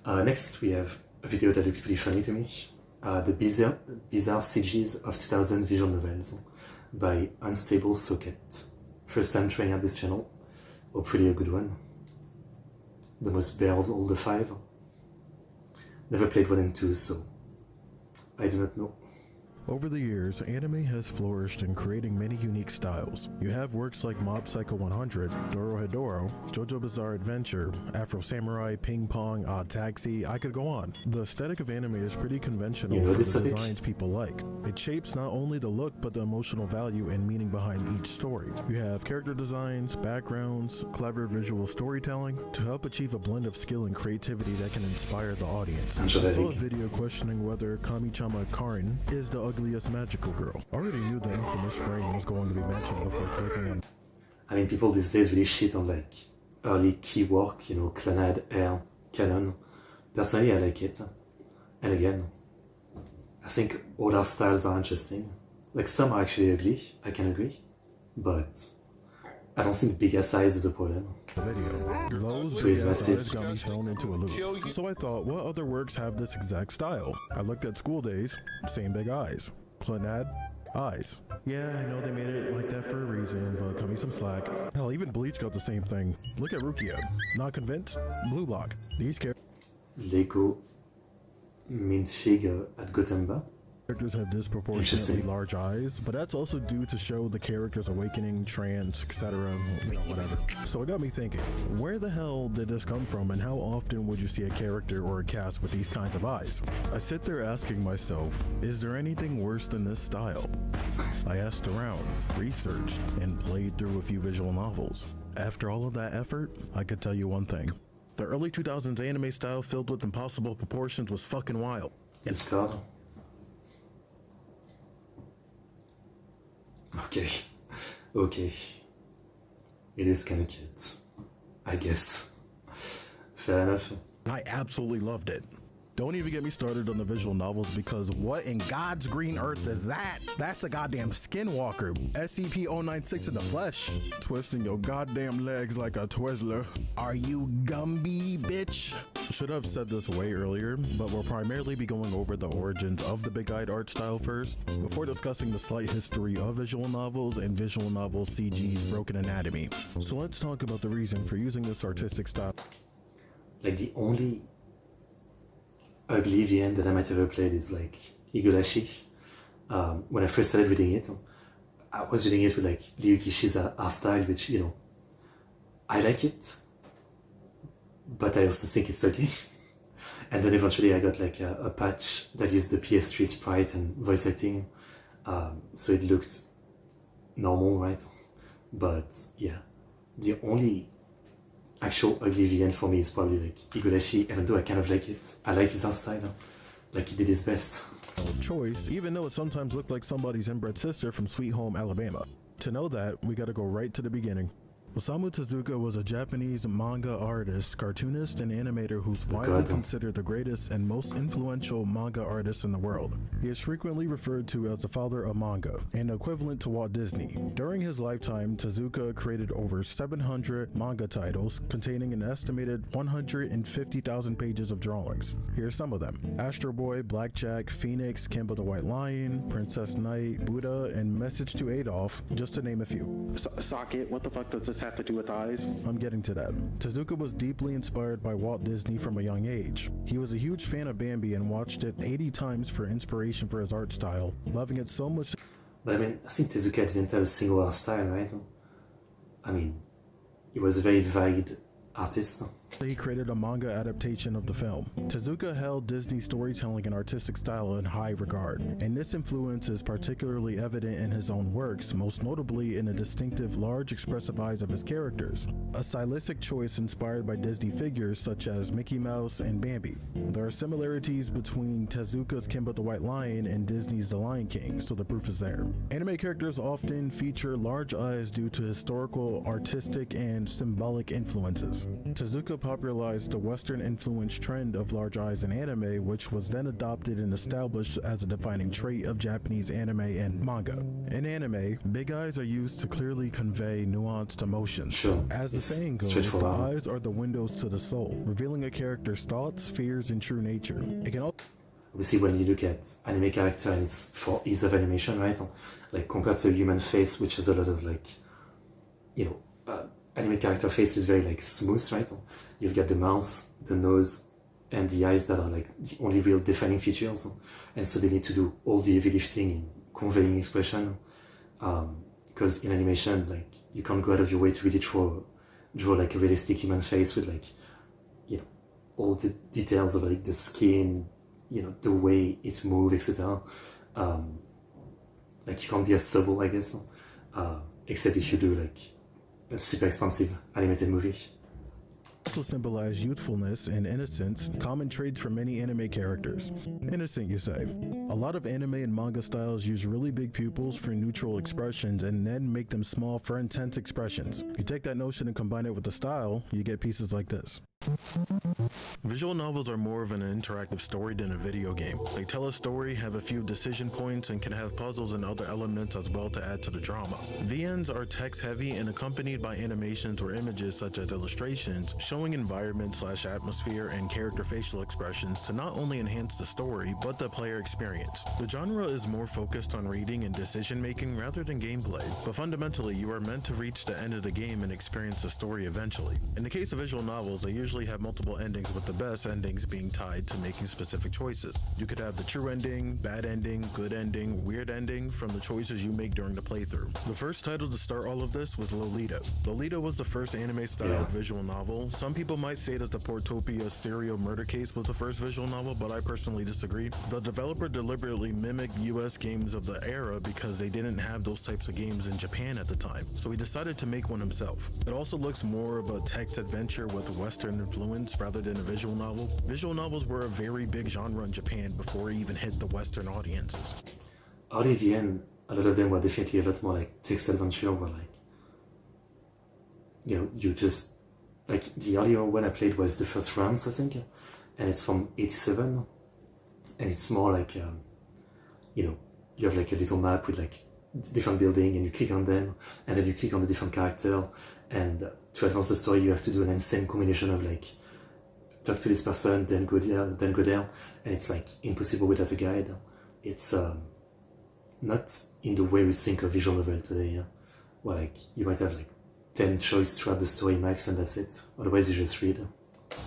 Speaker 1: Next we have a video that looks pretty funny to me. The bizarre CGs of 2000 visual novels by Unstable Socket. First time trying out this channel. Hopefully a good one. The most bare of all the 5. Never played 1 and 2, so I do not know.
Speaker 4: Over the years, anime has flourished in creating many unique styles. You have works like Mob Psycho 100, Dorohedoro, JoJo Bizarre Adventure, Afro Samurai, Ping Pong, Odd Taxi, I could go on. The aesthetic of anime is pretty conventional for the designs people like. It shapes not only the look but the emotional value and meaning behind each story. You have character designs, backgrounds, clever visual storytelling to help achieve a blend of skill and creativity that can inspire the audience. I saw a video questioning whether Kami-chama Karin is the ugliest magical girl. Already knew the infamous frame was going to be mentioned before clicking on.
Speaker 1: I mean, people these days really shit on like early key work, you know, Clanad, Air, Canon. Personally, I like it. And again, I think all our styles are interesting. Like some are actually ugly, I can agree, but I don't think bigger size is a problem.
Speaker 4: Video. Those big ass eyes got me thrown into a loop. So I thought, what other works have this exact style? I looked at School Days, same big eyes. Clanad, eyes. Yeah, I know they made it like that for a reason, but cut me some slack. Hell, even Bleach got the same thing. Look at Rukia. Not convinced? Blue Lock. These
Speaker 1: Lego minifigure at Gothenburg.
Speaker 4: characters have disproportionately large eyes, but that's also due to show the character's awakening, trance, etc., you know, whatever. So it got me thinking, where the hell did this come from, and how often would you see a character or a cast with these kinds of eyes? I sit there asking myself, is there anything worse than this style? I asked around, researched, and played through a few visual novels. After all of that effort, I could tell you one thing. The early 2000s anime style filled with impossible proportions was fucking wild.
Speaker 1: It's God. Okay. Okay. It is kind of cute. I guess. Fair enough.
Speaker 4: I absolutely loved it. Don't even get me started on the visual novels, because what in God's green earth is that? That's a goddamn skinwalker. SCP-096 in the flesh. Twisting your goddamn legs like a Twizzler. Are you Gumby, bitch? Should have said this way earlier, but we'll primarily be going over the origins of the big-eyed art style first, before discussing the slight history of visual novels and visual novel CG's broken anatomy. So let's talk about the reason for using this artistic style.
Speaker 1: Like the only ugly VN that I might ever played is like Higurashi. When I first started reading it, I was reading it with like Ryukishi's art style, which, you know, I like it, but I also think it's ugly. And then eventually I got like a patch that used the PS3 sprite and voice acting, so it looked normal, right? But yeah, the only actual ugly VN for me is probably like Higurashi, even though I kind of like it. I like his art style, like he did his best.
Speaker 4: Choice, even though it sometimes looked like somebody's inbred sister from Sweet Home, Alabama. To know that, we gotta go right to the beginning. Osamu Tezuka was a Japanese manga artist, cartoonist, and animator who's widely considered the greatest and most influential manga artist in the world. He is frequently referred to as the father of manga, and equivalent to Walt Disney. During his lifetime, Tezuka created over 700 manga titles containing an estimated 150,000 pages of drawings. Here's some of them: Astro Boy, Blackjack, Phoenix, Kimba the White Lion, Princess Knight, Buddha, and Message to Adolf, just to name a few.
Speaker 5: Socket, what the fuck does this have to do with eyes?
Speaker 4: I'm getting to that. Tezuka was deeply inspired by Walt Disney from a young age. He was a huge fan of Bambi and watched it 80 times for inspiration for his art style, loving it so much.
Speaker 1: But I mean, I think Tezuka didn't have a single art style, right? I mean, he was a very varied artist.
Speaker 4: He created a manga adaptation of the film. Tezuka held Disney's storytelling and artistic style in high regard, and this influence is particularly evident in his own works, most notably in the distinctive large expressive eyes of his characters, a stylistic choice inspired by Disney figures such as Mickey Mouse and Bambi. There are similarities between Tezuka's Kimba the White Lion and Disney's The Lion King, so the proof is there. Anime characters often feature large eyes due to historical, artistic, and symbolic influences. Tezuka popularized the Western influence trend of large eyes in anime, which was then adopted and established as a defining trait of Japanese anime and manga. In anime, big eyes are used to clearly convey nuanced emotions.
Speaker 1: Sure.
Speaker 4: As the saying goes, the eyes are the windows to the soul, revealing a character's thoughts, fears, and true nature. It can also
Speaker 1: obviously, when you look at anime character and it's for ease of animation, right? Like compared to a human face, which has a lot of like, anime character face is very like smooth, right? You've got the mouth, the nose, and the eyes that are like the only real defining features, and so they need to do all the heavy lifting in conveying expression. Because in animation, like you can't go out of your way to really draw like a realistic human face with like, all the details of like the skin, the way it moves, etc. Like you can't be as subtle, I guess, except if you do like a super expensive animated movie.
Speaker 4: Also symbolize youthfulness and innocence, common traits for many anime characters. Innocent, you say? A lot of anime and manga styles use really big pupils for neutral expressions and then make them small for intense expressions. You take that notion and combine it with the style, you get pieces like this. Visual novels are more of an interactive story than a video game. They tell a story, have a few decision points, and can have puzzles and other elements as well to add to the drama. VNs are text heavy and accompanied by animations or images such as illustrations, showing environment/atmosphere and character facial expressions to not only enhance the story, but the player experience. The genre is more focused on reading and decision making rather than gameplay, but fundamentally you are meant to reach the end of the game and experience the story eventually. In the case of visual novels, they usually have multiple endings, with the best endings being tied to making specific choices. You could have the true ending, bad ending, good ending, weird ending from the choices you make during the playthrough. The first title to start all of this was Lolita. Lolita was the first anime-styled visual novel. Some people might say that the Portopia serial murder case was the first visual novel, but I personally disagree. The developer deliberately mimicked US games of the era because they didn't have those types of games in Japan at the time, so he decided to make one himself. It also looks more of a text adventure with Western influence rather than a visual novel. Visual novels were a very big genre in Japan before it even hit the Western audiences.
Speaker 1: RDVN, a lot of them were definitely a lot more like text adventure, where like, you just, like the earlier one I played was the first rounds, I think, and it's from 87, and it's more like, you have like a little map with like different building, and you click on them, and then you click on the different character, and to advance the story you have to do an insane combination of like talk to this person, then go there, and it's like impossible without a guide. It's not in the way we think of visual novel today, where like you might have like 10 choices throughout the story max and that's it. Otherwise you just read.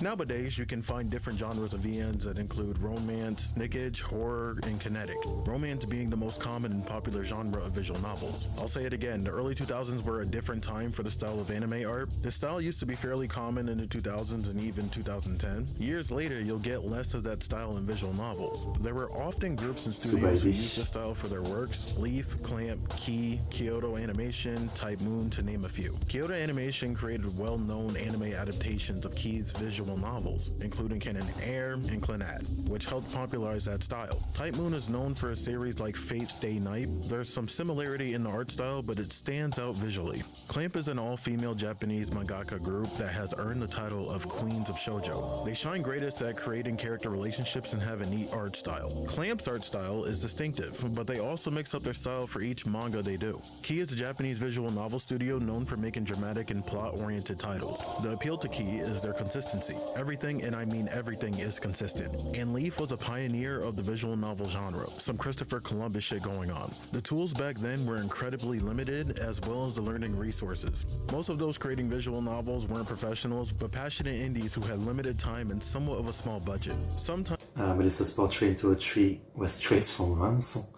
Speaker 4: Nowadays, you can find different genres of VNs that include romance, nickage, horror, and kinetic. Romance being the most common and popular genre of visual novels. I'll say it again, the early 2000s were a different time for the style of anime art. This style used to be fairly common in the 2000s and even 2010. Years later, you'll get less of that style in visual novels. There were often groups and studios who used this style for their works. Leaf, Clamp, Key, Kyoto Animation, Type Moon, to name a few. Kyoto Animation created well-known anime adaptations of Key's visual visual novels, including Canon Air and Clannad, which helped popularize that style. Type Moon is known for a series like Fate Stay Night. There's some similarity in the art style, but it stands out visually. Clamp is an all-female Japanese mangaka group that has earned the title of Queens of Shoujo. They shine greatest at creating character relationships and have a neat art style. Clamp's art style is distinctive, but they also mix up their style for each manga they do. Key is a Japanese visual novel studio known for making dramatic and plot-oriented titles. The appeal to Key is their consistency. Everything, and I mean everything, is consistent. And Leaf was a pioneer of the visual novel genre, some Christopher Columbus shit going on. The tools back then were incredibly limited, as well as the learning resources. Most of those creating visual novels weren't professionals, but passionate indies who had limited time and somewhat of a small budget. Sometimes
Speaker 1: Melissa's portrait into a tree was traced from runs.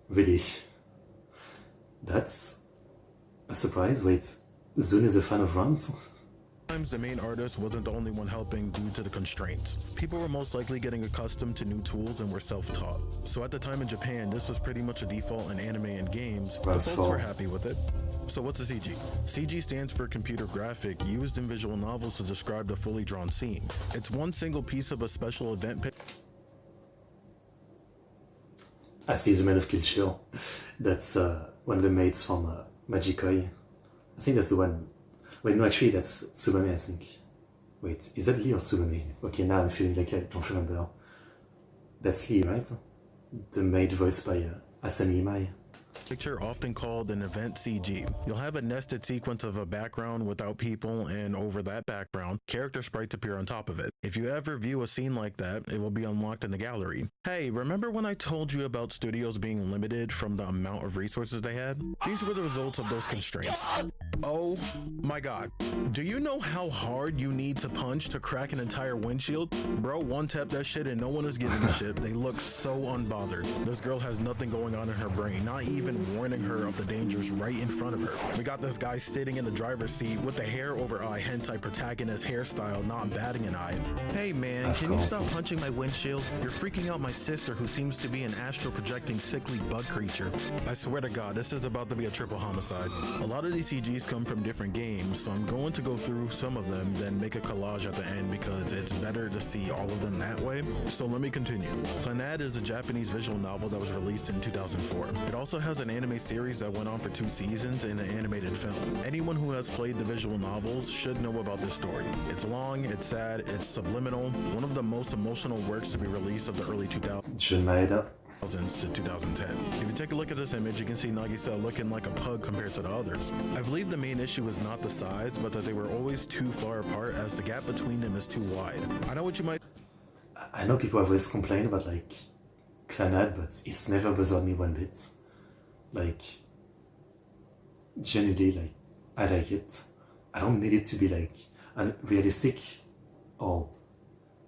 Speaker 1: Really? That's a surprise. Wait, Zun is a fan of runs?
Speaker 4: the main artist wasn't the only one helping due to the constraints. People were most likely getting accustomed to new tools and were self-taught. So at the time in Japan, this was pretty much a default in anime and games, but folks were happy with it. So what's a CG? CG stands for computer graphic, used in visual novels to describe the fully drawn scene. It's one single piece of a special event
Speaker 1: I see the Man of Culture. That's one of the mates from Magikoi. I think that's the one. Wait, no, actually, that's Tsumame, I think. Wait, is that Lee or Tsumame? Okay, now I'm feeling like I don't remember. That's Lee, right? The maid voiced by Asami Imai.
Speaker 4: picture, often called an event CG. You'll have a nested sequence of a background without people, and over that background, character sprites appear on top of it. If you ever view a scene like that, it will be unlocked in the gallery. Hey, remember when I told you about studios being limited from the amount of resources they had? These were the results of those constraints. Oh my god. Do you know how hard you need to punch to crack an entire windshield? Bro, one tap that shit and no one is giving a shit. They look so unbothered. This girl has nothing going on in her brain, not even warning her of the dangers right in front of her. We got this guy sitting in the driver's seat with the hair over eye hentai protagonist hairstyle, not batting an eye. Hey man, can you stop punching my windshield? You're freaking out my sister, who seems to be an astral projecting sickly bug creature. I swear to god, this is about to be a triple homicide. A lot of these CGs come from different games, so I'm going to go through some of them, then make a collage at the end because it's better to see all of them that way. So let me continue. Clannad is a Japanese visual novel that was released in 2004. It also has an anime series that went on for 2 seasons and an animated film. Anyone who has played the visual novels should know about this story. It's long, it's sad, it's subliminal, one of the most emotional works to be released of the early 2000s to 2010. If you take a look at this image, you can see Nagisa looking like a pug compared to the others. I believe the main issue is not the size, but that they were always too far apart, as the gap between them is too wide. I know what you might...
Speaker 1: I know people have always complained about like Clannad, but it's never bothered me one bit. Like, genuinely, like, I like it. I don't need it to be like realistic, or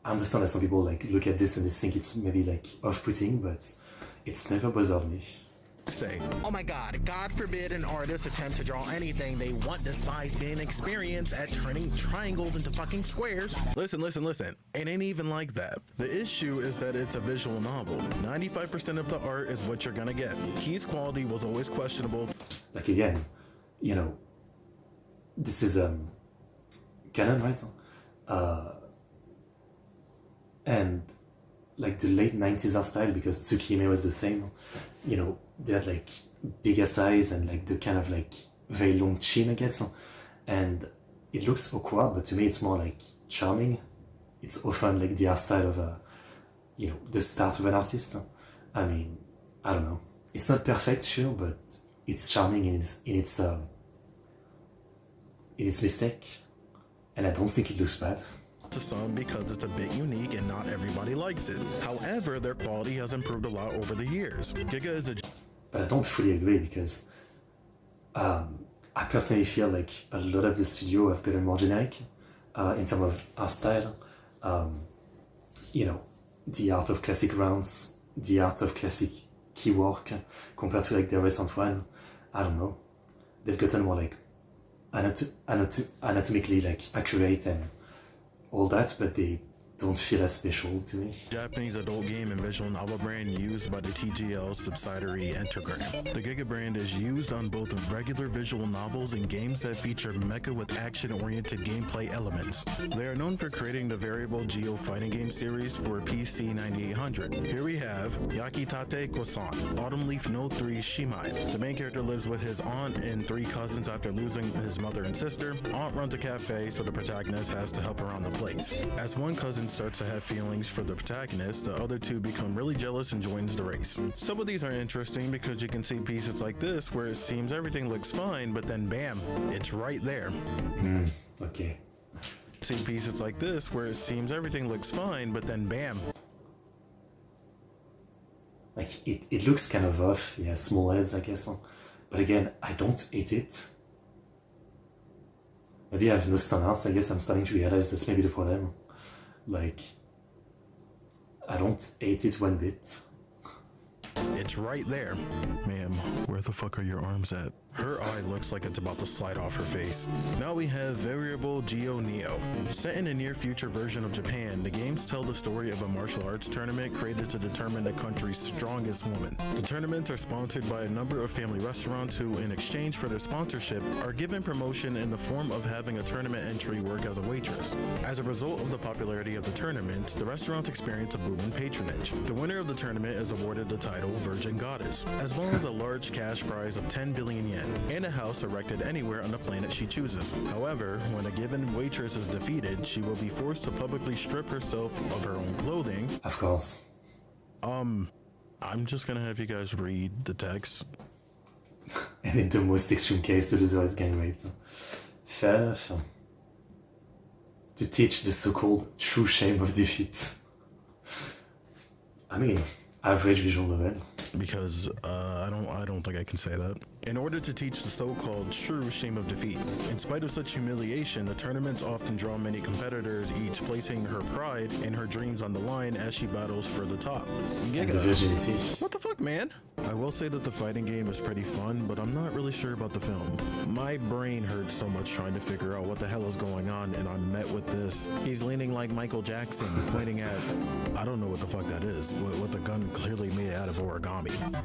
Speaker 1: I understand that some people like look at this and they think it's maybe like off-putting, but it's never bothered me.
Speaker 4: Say, oh my god, god forbid an artist attempt to draw anything they want despite being experienced at turning triangles into fucking squares. Listen. It ain't even like that. The issue is that it's a visual novel. 95% of the art is what you're gonna get. Key's quality was always questionable.
Speaker 1: Like again, you know, this is canon, right? And like the late 90s art style, because Tsukihime was the same, you know, they had like bigger size and like the kind of like very long chin, I guess, and it looks awkward, but to me it's more like charming. It's often like the art style of you know, the start of an artist. I mean, I don't know, it's not perfect, sure, but it's charming in its mistake, and I don't think it looks bad.
Speaker 4: To some because it's a bit unique and not everybody likes it. However, their quality has improved a lot over the years. Giga is a...
Speaker 1: But I don't fully agree, because I personally feel like a lot of the studio have gotten more generic in terms of art style. You know, the art of classic rounds, the art of classic key work compared to like the recent one. I don't know. They've gotten more like anatomically like accurate and all that, but they don't feel as special to me.
Speaker 4: Japanese adult game and visual novel brand used by the TGL subsidiary Entergram. The Giga brand is used on both regular visual novels and games that feature mecha with action-oriented gameplay elements. They are known for creating the variable Geo fighting game series for PC 9800. Here we have Yakitate Kosan, Autumn Leaf Note 3 Shimai. The main character lives with his aunt and 3 cousins after losing his mother and sister. Aunt runs a cafe, so the protagonist has to help around the place. As one cousin starts to have feelings for the protagonist, the other 2 become really jealous and joins the race. Some of these are interesting because you can see pieces like this where it seems everything looks fine, but then bam, it's right there.
Speaker 1: Okay.
Speaker 4: See pieces like this where it seems everything looks fine, but then bam.
Speaker 1: Like, it looks kind of off, yeah, small heads, I guess. But again, I don't hate it. Maybe I have no standards, I guess I'm starting to realize that's maybe the problem. Like, I don't hate it one bit.
Speaker 4: It's right there. Ma'am, where the fuck are your arms at? Her eye looks like it's about to slide off her face. Now we have Variable Geo Neo. Set in a near future version of Japan, the games tell the story of a martial arts tournament created to determine the country's strongest woman. The tournaments are sponsored by a number of family restaurants who, in exchange for their sponsorship, are given promotion in the form of having a tournament entry work as a waitress. As a result of the popularity of the tournament, the restaurants experience a boom in patronage. The winner of the tournament is awarded the title Virgin Goddess, as well as a large cash prize of 10 billion yen. And a house erected anywhere on the planet she chooses. However, when a given waitress is defeated, she will be forced to publicly strip herself of her own clothing.
Speaker 1: Of course.
Speaker 4: I'm just gonna have you guys read the text.
Speaker 1: And in the most extreme case, the loser is getting raped. Fair enough. To teach the so-called true shame of defeat. I mean, average visual novel.
Speaker 4: Because I don't think I can say that. In order to teach the so-called true shame of defeat. In spite of such humiliation, the tournaments often draw many competitors, each placing her pride and her dreams on the line as she battles for the top.
Speaker 1: And the virginity.
Speaker 4: What the fuck, man? I will say that the fighting game is pretty fun, but I'm not really sure about the film. My brain hurts so much trying to figure out what the hell is going on, and I'm met with this. He's leaning like Michael Jackson, pointing at, I don't know what the fuck that is, what the gun clearly made out of origami.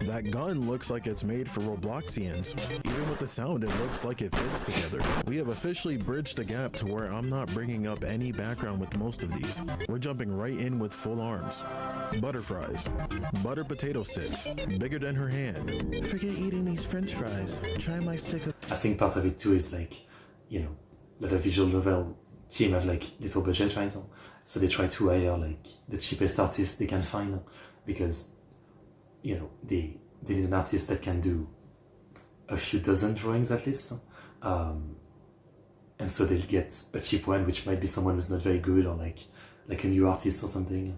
Speaker 4: That gun looks like it's made for Robloxians. Even with the sound, it looks like it fits together. We have officially bridged the gap to where I'm not bringing up any background with most of these. We're jumping right in with full arms. Butter fries. Butter potato sticks. Bigger than her hand. Forget eating these french fries. Try my stick of...
Speaker 1: I think part of it too is like, you know, a lot of visual novel team have like little budget, right? So they try to hire like the cheapest artist they can find because, you know, they need an artist that can do a few dozen drawings at least. And so they'll get a cheap one, which might be someone who's not very good or like a new artist or something.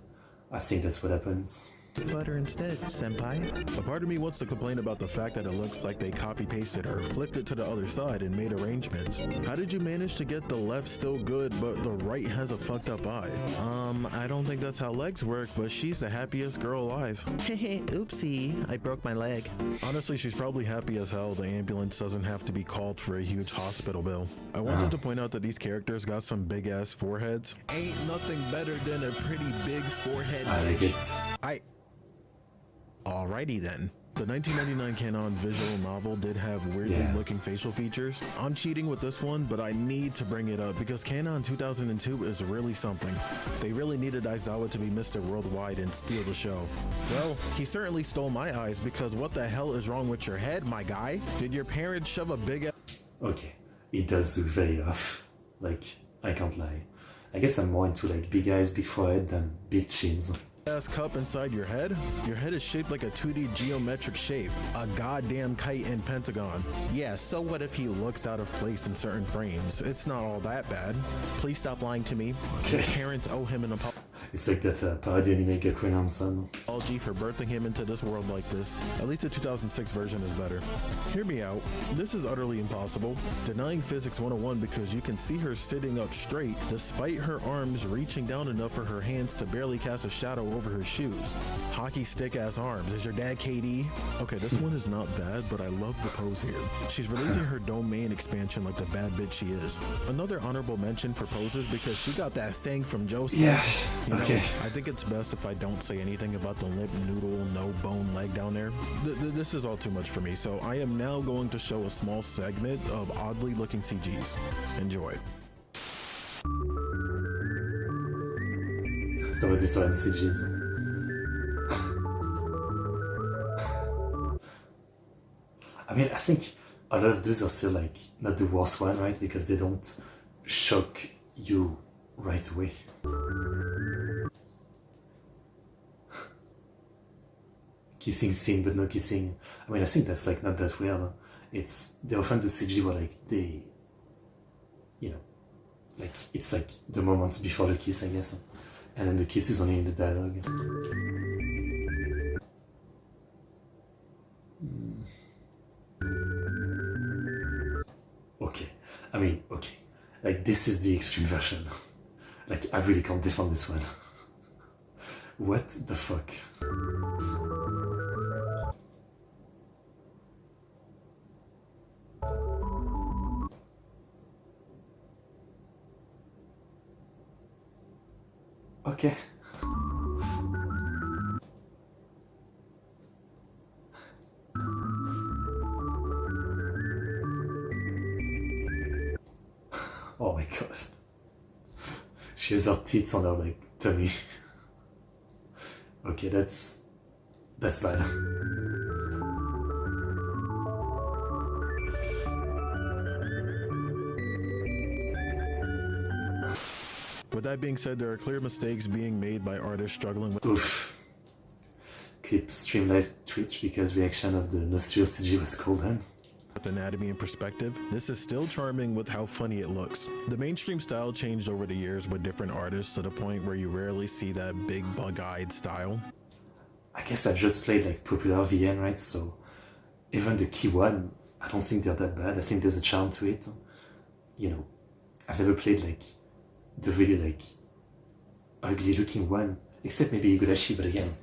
Speaker 1: I think that's what happens.
Speaker 4: Butter instead, senpai. A part of me wants to complain about the fact that it looks like they copy-pasted her, flipped it to the other side, and made arrangements. How did you manage to get the left still good, but the right has a fucked up eye? I don't think that's how legs work, but she's the happiest girl alive. Hehe, oopsie, I broke my leg. Honestly, she's probably happy as hell the ambulance doesn't have to be called for a huge hospital bill. I wanted to point out that these characters got some big-ass foreheads. Ain't nothing better than a pretty big forehead.
Speaker 1: I like it.
Speaker 4: Alrighty then. The 1999 canon visual novel did have weirdly looking facial features. I'm cheating with this one, but I need to bring it up because Canon 2002 is really something. They really needed Aizawa to be Mr. Worldwide and steal the show. Well, he certainly stole my eyes because what the hell is wrong with your head, my guy? Did your parents shove a big...
Speaker 1: Okay, it does look very rough. Like, I can't lie. I guess I'm more into like big eyes, big forehead than big chins.
Speaker 4: Ass cup inside your head? Your head is shaped like a 2D geometric shape, a goddamn kite and pentagon. Yeah, so what if he looks out of place in certain frames? It's not all that bad. Please stop lying to me.
Speaker 1: Okay.
Speaker 4: His parents owe him an apology.
Speaker 1: It's like that parody anime Gekkoen-san.
Speaker 4: Apology for birthing him into this world like this. At least the 2006 version is better. Hear me out. This is utterly impossible. Denying Physics 101 because you can see her sitting up straight despite her arms reaching down enough for her hands to barely cast a shadow over her shoes. Hockey stick ass arms. Is your dad KD? Okay, this one is not bad, but I love the pose here. She's releasing her domain expansion like the bad bitch she is. Another honorable mention for poses because she got that thing from Joseph.
Speaker 1: Yeah,
Speaker 4: You know,
Speaker 1: okay.
Speaker 4: I think it's best if I don't say anything about the limp noodle, no bone leg down there. This is all too much for me, so I am now going to show a small segment of oddly looking CGs. Enjoy.
Speaker 1: Some of these are in CGs. I mean, I think a lot of those are still like not the worst one, right? Because they don't shock you right away. Kissing scene, but no kissing. I mean, I think that's like not that weird. It's they often do CG where like they, you know, like it's like the moment before the kiss, I guess, and then the kiss is only in the dialogue. Okay, I mean, okay, like this is the extreme version. Like I really can't defend this one. What the fuck? Okay. Oh my god. She has her tits on her like tummy. Okay, that's bad.
Speaker 4: With that being said, there are clear mistakes being made by artists struggling with
Speaker 1: Oof. Keep streamlined Twitch because reaction of the nostril CG was cool then.
Speaker 4: anatomy and perspective. This is still charming with how funny it looks. The mainstream style changed over the years with different artists to the point where you rarely see that big bug-eyed style.
Speaker 1: I guess I've just played like popular VN, right? So even the key one, I don't think they're that bad. I think there's a charm to it. You know, I've never played like the really like ugly looking one, except maybe Igurashi, but again,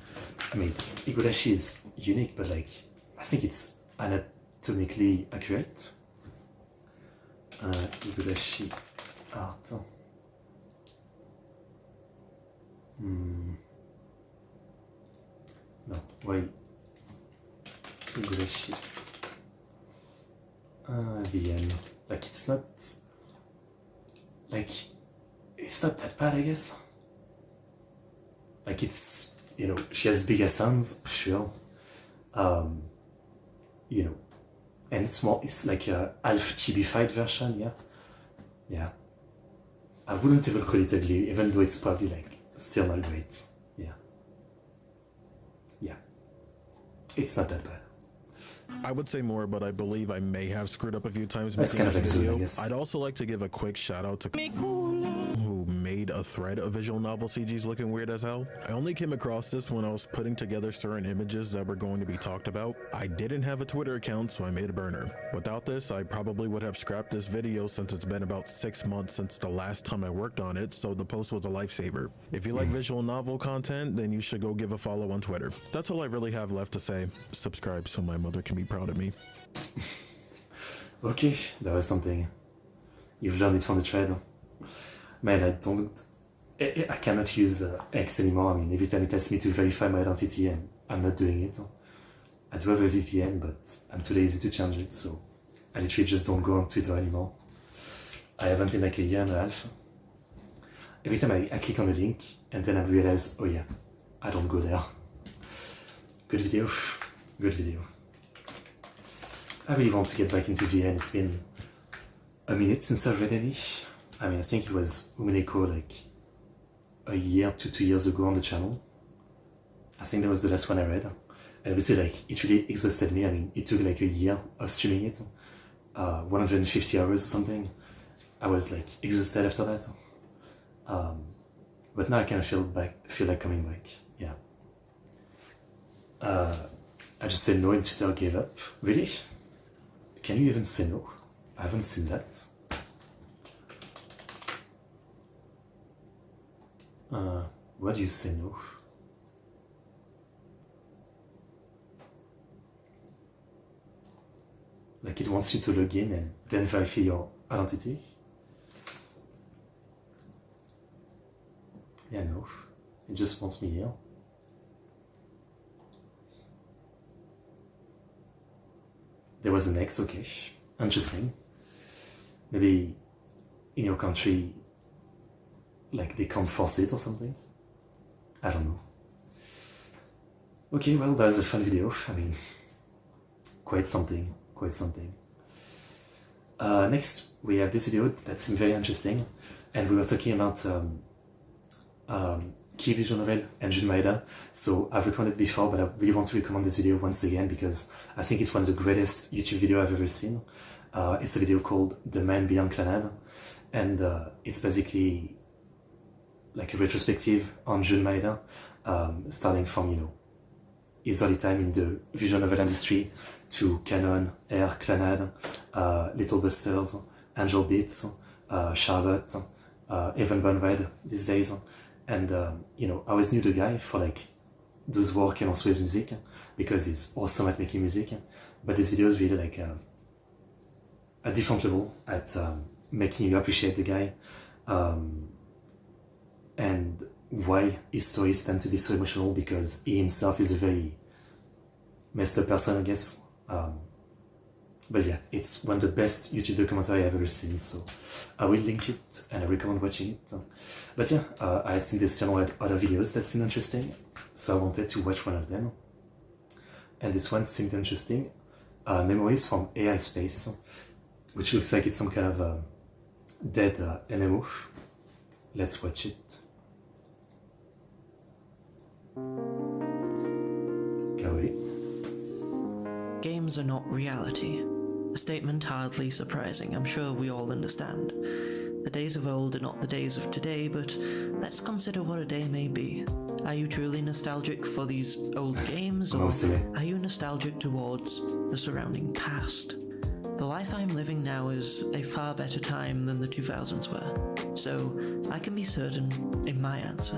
Speaker 1: I mean, Igurashi is unique, but like, I think it's anatomically accurate. Igurashi art. No, wait. Igurashi. VN. Like, it's not... Like, it's not that bad, I guess. Like, it's... You know, she has bigger sons, sure. You know, and it's more... It's like a half chibified version, yeah? Yeah. I wouldn't even call it ugly, even though it's probably, like, still not great. Yeah. Yeah. It's not that bad.
Speaker 4: I would say more, but I believe I may have screwed up a few times
Speaker 1: That's
Speaker 4: making
Speaker 1: kind of
Speaker 4: this
Speaker 1: extreme,
Speaker 4: video.
Speaker 1: I guess.
Speaker 4: I'd also like to give a quick shout out to who made a thread of visual novel CGs looking weird as hell. I only came across this when I was putting together certain images that were going to be talked about. I didn't have a Twitter account, so I made a burner. Without this, I probably would have scrapped this video since it's been about 6 months since the last time I worked on it, so the post was a lifesaver. If you like visual novel content, then you should go give a follow on Twitter. That's all I really have left to say. Subscribe so my mother can be proud of me.
Speaker 1: Okay, that was something. You've learned it from the trailer. Man, I cannot use X anymore. I mean, every time it asks me to verify my identity, and I'm not doing it. I do have a VPN, but I'm too lazy to change it, so I literally just don't go on Twitter anymore. I haven't in like a year and a half. Every time I click on a link, and then I realize, oh yeah, I don't go there. Good video. Good video. I really want to get back into VN. It's been a minute since I've read any. I mean, I think it was Umineko like a year to 2 years ago on the channel. I think that was the last one I read. And obviously, like, it really exhausted me. I mean, it took like a year of streaming it, 150 hours or something. I was like exhausted after that. But now I kind of feel like coming back. Yeah. I just said no and Twitter gave up. Really? Can you even say no? I haven't seen that. Why do you say no? Like it wants you to log in and then verify your identity. Yeah, no, it just wants me here. There was an X, okay, interesting. Maybe in your country, like they can't force it or something. I don't know. Okay, well, that was a fun video. I mean, quite something, quite something. Next, we have this video that seemed very interesting, and we were talking about key visual novel and Jun Maeda. So I've recommended it before, but I really want to recommend this video once again because I think it's one of the greatest YouTube videos I've ever seen. It's a video called The Man Beyond Clannad, and it's basically like a retrospective on Jun Maeda, starting from, you know, his early time in the visual novel industry to Canon, Air, Clannad, Little Busters, Angel Beats, Charlotte, even Bonride these days. And, you know, I always knew the guy for like those work and also his music because he's awesome at making music. But this video is really like a different level at making you appreciate the guy and why his stories tend to be so emotional, because he himself is a very messed up person, I guess. But yeah, it's one of the best YouTube documentaries I've ever seen, so I will link it and I recommend watching it. But yeah, I had seen this channel had other videos that seemed interesting, so I wanted to watch one of them. And this one seemed interesting. Memories from AI Space, which looks like it's some kind of dead MMO. Let's watch it. Kawaii.
Speaker 6: Games are not reality. A statement hardly surprising, I'm sure we all understand. The days of old are not the days of today, but let's consider what a day may be. Are you truly nostalgic for these old games, or are you nostalgic towards the surrounding past? The life I'm living now is a far better time than the 2000s were, so I can be certain in my answer.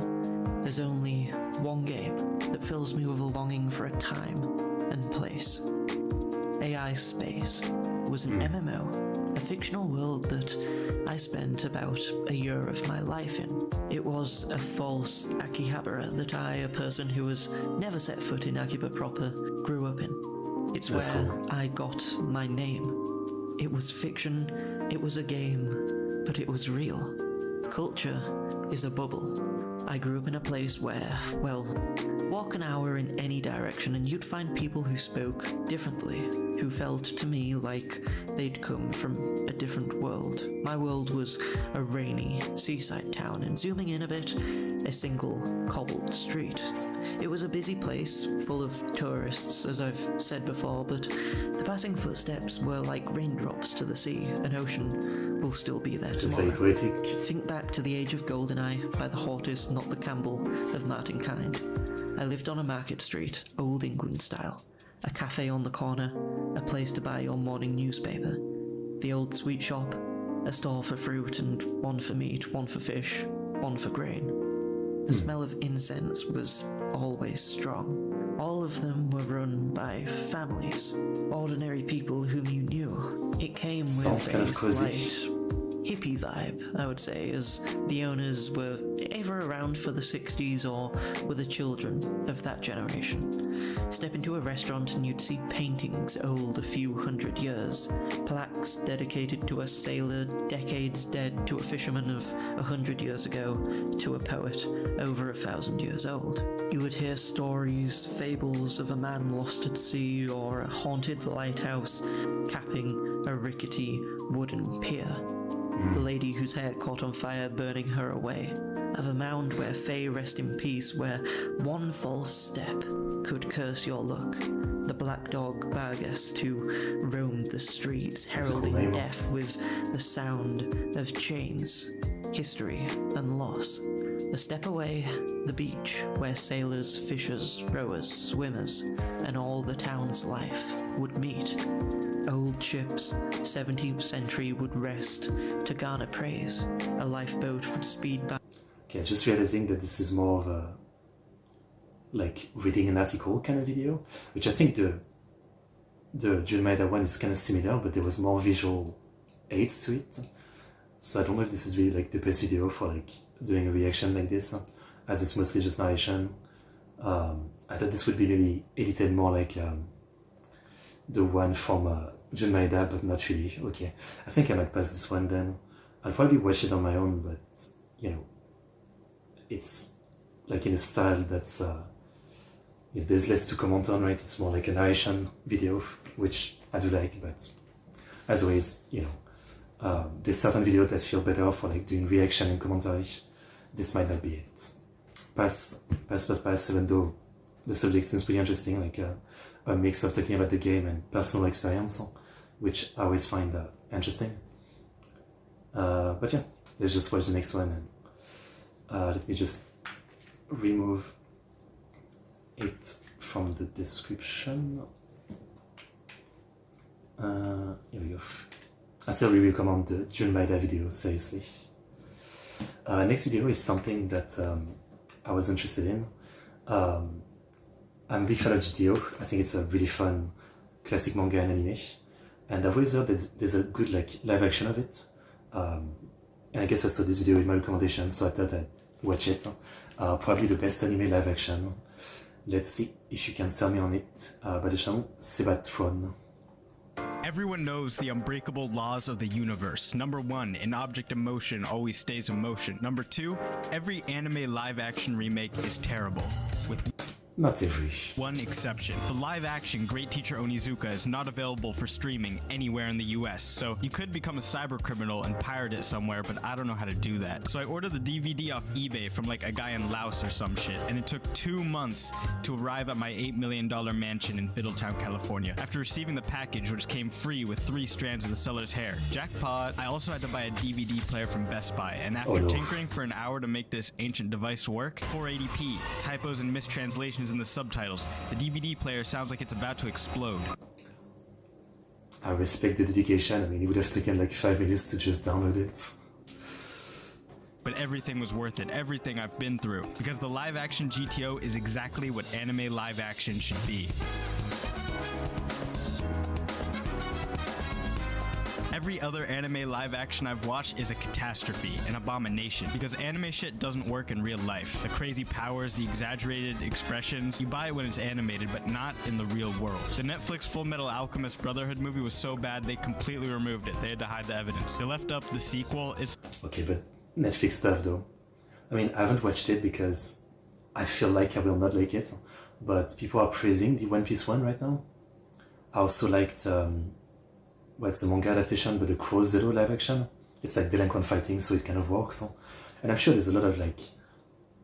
Speaker 6: There's only one game that fills me with a longing for a time and place. AI Space was an MMO, a fictional world that I spent about a year of my life in. It was a false Akihabara that I, a person who has never set foot in Akiba proper, grew up in. It's where I got my name. It was fiction, it was a game, but it was real. Culture is a bubble. I grew up in a place where, well, walk an hour in any direction and you'd find people who spoke differently, who felt to me like they'd come from a different world. My world was a rainy seaside town, and zooming in a bit, a single cobbled street. It was a busy place, full of tourists, as I've said before, but the passing footsteps were like raindrops to the sea. An ocean will still be there tomorrow.
Speaker 1: Very poetic.
Speaker 6: Think back to the Age of Goldeneye by the Hortus, not the Campbell, of Martin Kind. I lived on a market street, old England style. A cafe on the corner, a place to buy your morning newspaper. The old sweet shop, a store for fruit and one for meat, one for fish, one for grain. The smell of incense was always strong. All of them were run by families, ordinary people whom you knew. It came with a slight hippie vibe, I would say, as the owners were either around for the 60s or were the children of that generation. Step into a restaurant and you'd see paintings old a few hundred years, plaques dedicated to a sailor decades dead, to a fisherman of 100 years ago, to a poet over 1,000 years old. You would hear stories, fables of a man lost at sea or a haunted lighthouse capping a rickety wooden pier. The lady whose hair caught on fire burning her away, of a mound where Fae rest in peace, where one false step could curse your luck. The black dog Barghest who roamed the streets, heralding death with the sound of chains, history and loss. A step away, the beach, where sailors, fishers, rowers, swimmers, and all the town's life would meet. Old ships, 17th century, would rest to garner praise. A lifeboat would speed back.
Speaker 1: Okay, just realizing that this is more of a like reading an article kind of video, which I think the Jun Maeda one is kind of similar, but there was more visual aids to it. So I don't know if this is really like the best video for like doing a reaction like this, as it's mostly just narration. I thought this would be maybe edited more like the one from Jun Maeda, but not really. Okay, I think I might pass this one then. I'll probably watch it on my own, but you know, it's like in a style that's there's less to comment on, right? It's more like a narration video, which I do like, but as always, you know, there's certain videos that feel better for like doing reaction and commentary. This might not be it. Pass, even though the subject seems pretty interesting, like a mix of talking about the game and personal experience, which I always find interesting. But yeah, let's just watch the next one, and let me just remove it from the description. Here we go. I still really recommend the Jun Maeda video, seriously. Next video is something that I was interested in. I'm a big fan of GTO. I think it's a really fun classic manga and anime, and I've always heard that there's a good like live action of it. And I guess I saw this video with my recommendation, so I thought I'd watch it. Probably the best anime live action. Let's see if you can tell me on it. By the channel Sebatron.
Speaker 7: Everyone knows the unbreakable laws of the universe. Number 1, an object in motion always stays in motion. Number 2, every anime live-action remake is terrible. With
Speaker 1: Not every.
Speaker 7: one exception. The live-action Great Teacher Onizuka is not available for streaming anywhere in the US, so you could become a cyber criminal and pirate it somewhere, but I don't know how to do that. So I ordered the DVD off eBay from like a guy in Laos or some shit, and it took 2 months to arrive at my $8 million mansion in Fiddletown, California. After receiving the package, which came free with 3 strands of the seller's hair. Jackpot! I also had to buy a DVD player from Best Buy, and after tinkering for an hour to make this ancient device work, 480p, typos and mistranslations in the subtitles. The DVD player sounds like it's about to explode.
Speaker 1: I respect the dedication. I mean, it would have taken like 5 minutes to just download it.
Speaker 7: But everything was worth it, everything I've been through, because the live-action GTO is exactly what anime live-action should be. Every other anime live action I've watched is a catastrophe, an abomination, because anime shit doesn't work in real life. The crazy powers, the exaggerated expressions, you buy it when it's animated, but not in the real world. The Netflix Full Metal Alchemist Brotherhood movie was so bad they completely removed it. They had to hide the evidence. They left up the sequel. It's
Speaker 1: Okay, but Netflix stuff though. I mean, I haven't watched it because I feel like I will not like it, but people are praising the One Piece one right now. I also liked what's the manga adaptation, but the Crow Zero live action. It's like delinquent fighting, so it kind of works. And I'm sure there's a lot of like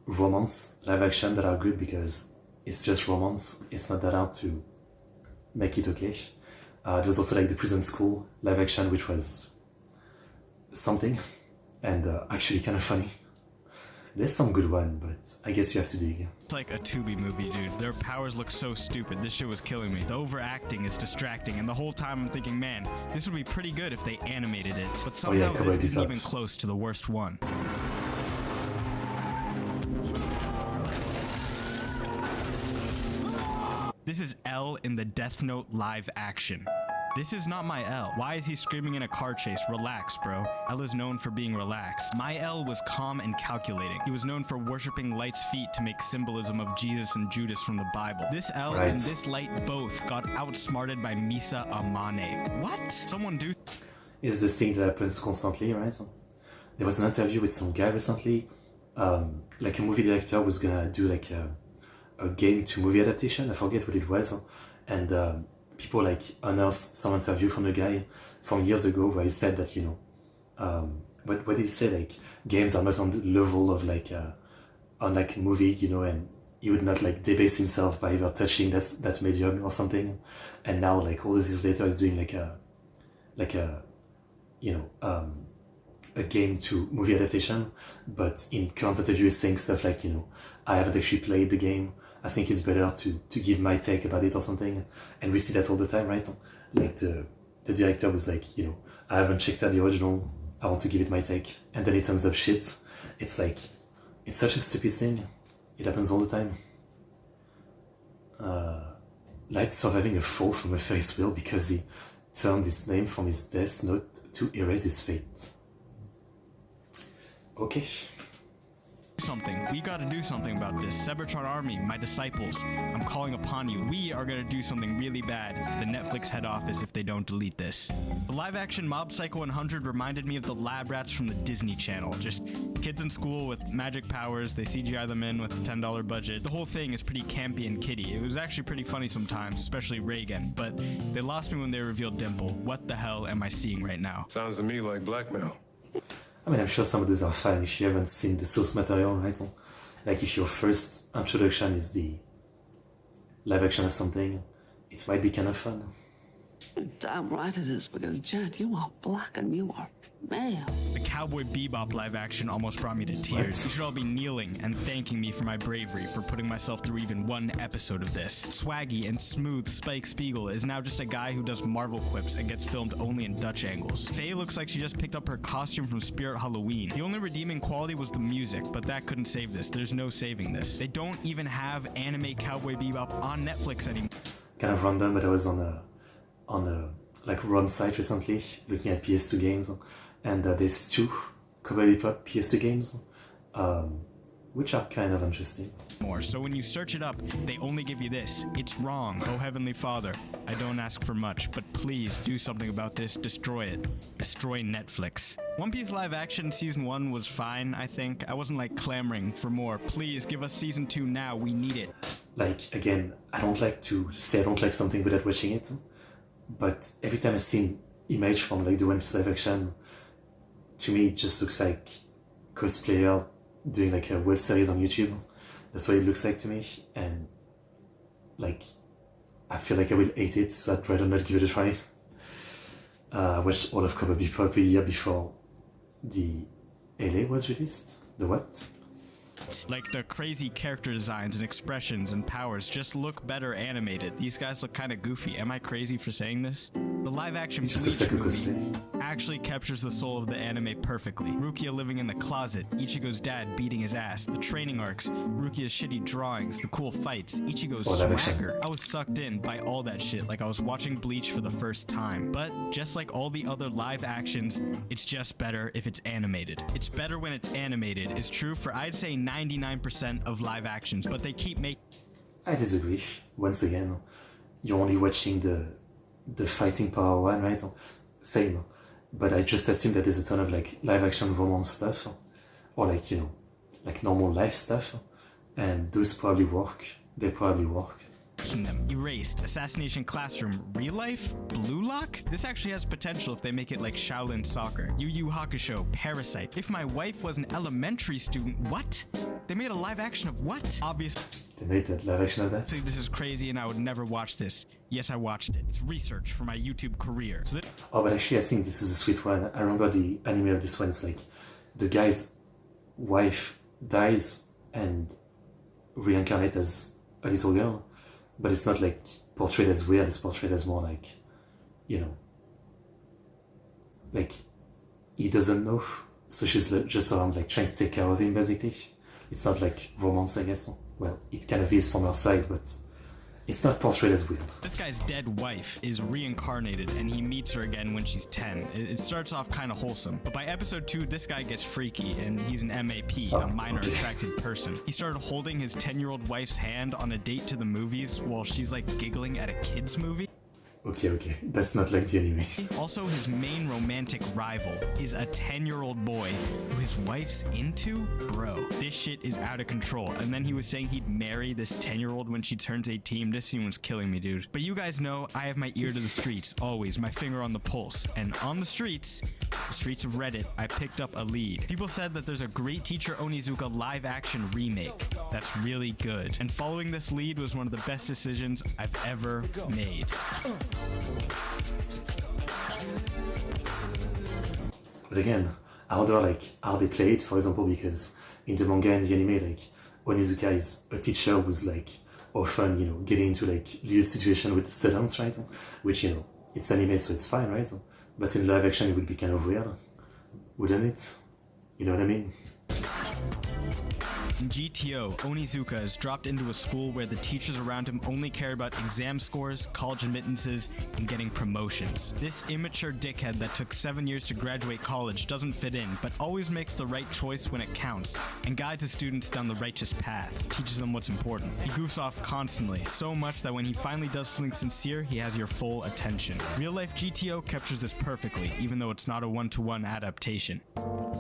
Speaker 1: romance live action that are good because it's just romance. It's not that hard to make it okay. There was also like the Prison School live action, which was something, and actually kind of funny. There's some good one, but I guess you have to dig.
Speaker 7: It's like a Tubi movie, dude. Their powers look so stupid. This shit was killing me. The overacting is distracting, and the whole time I'm thinking, man, this would be pretty good if they animated it. But somehow this isn't even close to the worst one. This is L in the Death Note live action. This is not my L. Why is he screaming in a car chase? Relax, bro. L is known for being relaxed. My L was calm and calculating. He was known for worshipping Light's feet to make symbolism of Jesus and Judas from the Bible. This L and this Light both got outsmarted by Misa Amane. What? Someone do...
Speaker 1: It's the thing that happens constantly, right? There was an interview with some guy recently, like a movie director was gonna do like a game to movie adaptation. I forget what it was, and people like unearthed some interview from the guy from years ago where he said that, you know, what did he say, like games are not on the level of like on like a movie, you know, and he would not like debase himself by ever touching that medium or something. And now like all these years later he's doing like a you know, a game to movie adaptation, but in current interview he's saying stuff like, you know, I haven't actually played the game, I think it's better to give my take about it or something. And we see that all the time, right? Like the director was like, you know, I haven't checked out the original, I want to give it my take, and then it ends up shit. It's like, it's such a stupid thing. It happens all the time. Light surviving a fall from a Ferris wheel because he turned his name from his death note to erase his fate. Okay.
Speaker 7: Something. We gotta do something about this. Cybertron Army, my disciples, I'm calling upon you. We are gonna do something really bad to the Netflix head office if they don't delete this. The live-action Mob Psycho 100 reminded me of the lab rats from the Disney Channel. Just kids in school with magic powers, they CGI them in with a $10 budget. The whole thing is pretty campy and kiddie. It was actually pretty funny sometimes, especially Reagan, but they lost me when they revealed Dimple. What the hell am I seeing right now?
Speaker 8: Sounds to me like blackmail.
Speaker 1: I mean, I'm sure some of those are fine if you haven't seen the source material, right? Like if your first introduction is the live action of something, it might be kind of fun.
Speaker 9: Damn right it is, because Jet, you are black and you are male.
Speaker 7: The Cowboy Bebop live action almost brought me to tears.
Speaker 1: What?
Speaker 7: You should all be kneeling and thanking me for my bravery for putting myself through even one episode of this. Swaggy and smooth Spike Spiegel is now just a guy who does Marvel quips and gets filmed only in Dutch angles. Faye looks like she just picked up her costume from Spirit Halloween. The only redeeming quality was the music, but that couldn't save this. There's no saving this. They don't even have anime Cowboy Bebop on Netflix anymore.
Speaker 1: Kind of random, but I was on a like run site recently looking at PS2 games, and there's 2 Cowboy Bebop PS2 games, which are kind of interesting.
Speaker 7: So when you search it up, they only give you this. It's wrong. Oh Heavenly Father, I don't ask for much, but please do something about this. Destroy it. Destroy Netflix. One Piece live action season 1 was fine, I think. I wasn't like clamoring for more. Please give us season 2 now. We need it.
Speaker 1: Like, again, I don't like to say I don't like something without watching it, but every time I've seen image from like the One Piece live action, to me it just looks like cosplayer doing like a web series on YouTube. That's what it looks like to me, and like I feel like I will hate it, so I'd rather not give it a try. I watched all of Cowboy Bebop a year before the LA was released. The what?
Speaker 7: Like the crazy character designs and expressions and powers just look better animated. These guys look kind of goofy. Am I crazy for saying this? The live action Bleach movie actually captures the soul of the anime perfectly. Rukia living in the closet, Ichigo's dad beating his ass, the training arcs, Rukia's shitty drawings, the cool fights, Ichigo's swagger. I was sucked in by all that shit like I was watching Bleach for the first time. But just like all the other live actions, it's just better if it's animated. It's better when it's animated is true for I'd say 99% of live actions, but they keep making...
Speaker 1: I disagree. Once again, you're only watching the fighting power one, right? Same. But I just assume that there's a ton of like live action romance stuff, or like, you know, like normal life stuff, and those probably work. They probably work.
Speaker 7: Them. Erased, Assassination Classroom, Real Life, Blue Lock? This actually has potential if they make it like Shaolin Soccer. Yu Yu Hakusho, Parasite. If my wife was an elementary student, what? They made a live action of what? Obviously.
Speaker 1: They made a live action of that?
Speaker 7: This is crazy and I would never watch this. Yes, I watched it. It's research for my YouTube career. So
Speaker 1: oh, but actually I think this is a sweet one. I remember the anime of this one. It's like the guy's wife dies and reincarnates as a little girl. But it's not like portrayed as weird, it's portrayed as more like, you know, like he doesn't know, so she's just around like trying to take care of him basically. It's not like romance, I guess. Well, it kind of is from her side, but it's not portrayed as weird.
Speaker 7: This guy's dead wife is reincarnated and he meets her again when she's 10. It starts off kind of wholesome, but by episode 2, this guy gets freaky and he's an MAP, a minor attracted person. He started holding his 10-year-old wife's hand on a date to the movies while she's like giggling at a kid's movie.
Speaker 1: Okay, that's not like the anime.
Speaker 7: Also, his main romantic rival is a 10-year-old boy who his wife's into? Bro, this shit is out of control. And then he was saying he'd marry this 10-year-old when she turns 18. This scene was killing me, dude. But you guys know I have my ear to the streets, always, my finger on the pulse. And on the streets of Reddit, I picked up a lead. People said that there's a Great Teacher Onizuka live-action remake that's really good. And following this lead was one of the best decisions I've ever made.
Speaker 1: But again, are they played, for example, because in the manga and the anime, like Onizuka is a teacher who's like often, you know, getting into like weird situation with students, right? Which, you know, it's anime, so it's fine, right? But in live action, it would be kind of weird, wouldn't it? You know what I mean?
Speaker 7: In GTO, Onizuka is dropped into a school where the teachers around him only care about exam scores, college admittances, and getting promotions. This immature dickhead that took 7 years to graduate college doesn't fit in, but always makes the right choice when it counts, and guides his students down the righteous path, teaches them what's important. He goofs off constantly, so much that when he finally does something sincere, he has your full attention. Real-life GTO captures this perfectly, even though it's not a one-to-one adaptation.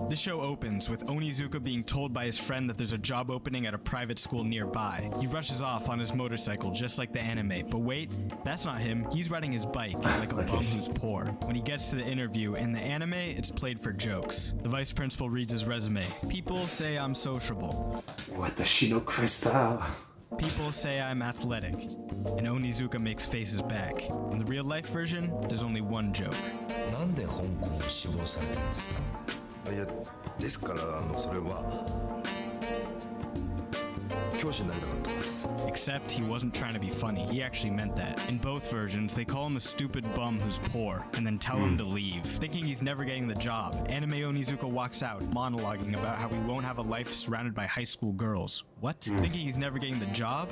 Speaker 7: The show opens with Onizuka being told by his friend that there's a job opening at a private school nearby. He rushes off on his motorcycle just like the anime, but wait, that's not him. He's riding his bike like a bum who's poor. When he gets to the interview, in the anime, it's played for jokes. The vice principal reads his resume. People say I'm sociable.
Speaker 1: What does she know, Krista?
Speaker 7: People say I'm athletic. And Onizuka makes faces back. In the real life version, there's only one joke.
Speaker 8: なんで香港を志望されたんですか？いや、ですからそれは教師になりたかったんです。
Speaker 7: Except he wasn't trying to be funny. He actually meant that. In both versions, they call him a stupid bum who's poor, and then tell him to leave. Thinking he's never getting the job, Anime Onizuka walks out, monologuing about how he won't have a life surrounded by high school girls. What? Thinking he's never getting the job?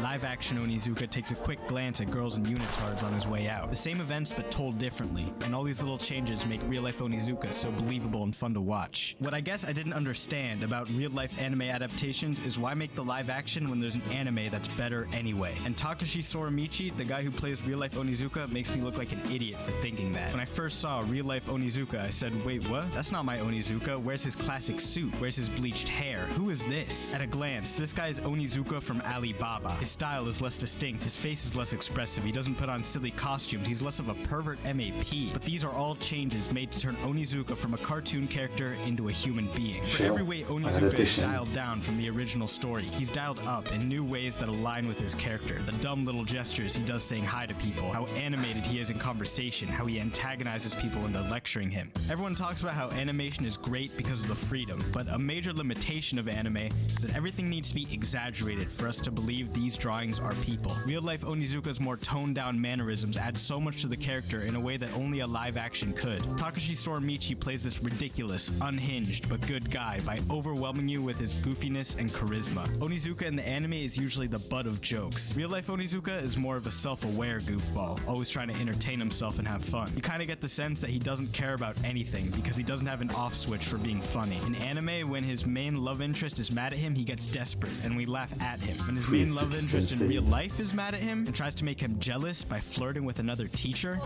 Speaker 7: Live-action Onizuka takes a quick glance at girls in unitards on his way out. The same events but told differently, and all these little changes make real-life Onizuka so believable and fun to watch. What I guess I didn't understand about real-life anime adaptations is why make the live-action when there's an anime that's better anyway. And Takashi Soramichi, the guy who plays real-life Onizuka, makes me look like an idiot for thinking that. When I first saw real-life Onizuka, I said, wait, what? That's not my Onizuka. Where's his classic suit? Where's his bleached hair? Who is this? At a glance, this guy is Onizuka from Alibaba. His style is less distinct, his face is less expressive, he doesn't put on silly costumes, he's less of a pervert MAP. But these are all changes made to turn Onizuka from a cartoon character into a human being. For every way Onizuka is dialed down from the original story, he's dialed up in new ways that align with his character. The dumb little gestures he does saying hi to people, how animated he is in conversation, how he antagonizes people when they're lecturing him. Everyone talks about how animation is great because of the freedom, but a major limitation of anime is that everything needs to be exaggerated for us to believe these drawings are people. Real-life Onizuka's more toned-down mannerisms add so much to the character in a way that only a live-action could. Takashi Soramichi plays this ridiculous, unhinged, but good guy by overwhelming you with his goofiness and charisma. Onizuka in the anime is usually the butt of jokes. Real-life Onizuka is more of a self-aware goofball, always trying to entertain himself and have fun. You kinda get the sense that he doesn't care about anything because he doesn't have an off switch for being funny. In anime, when his main love interest is mad at him, he gets desperate and we laugh at him. When his main love interest in real life is mad at him and tries to make him jealous by flirting with another teacher.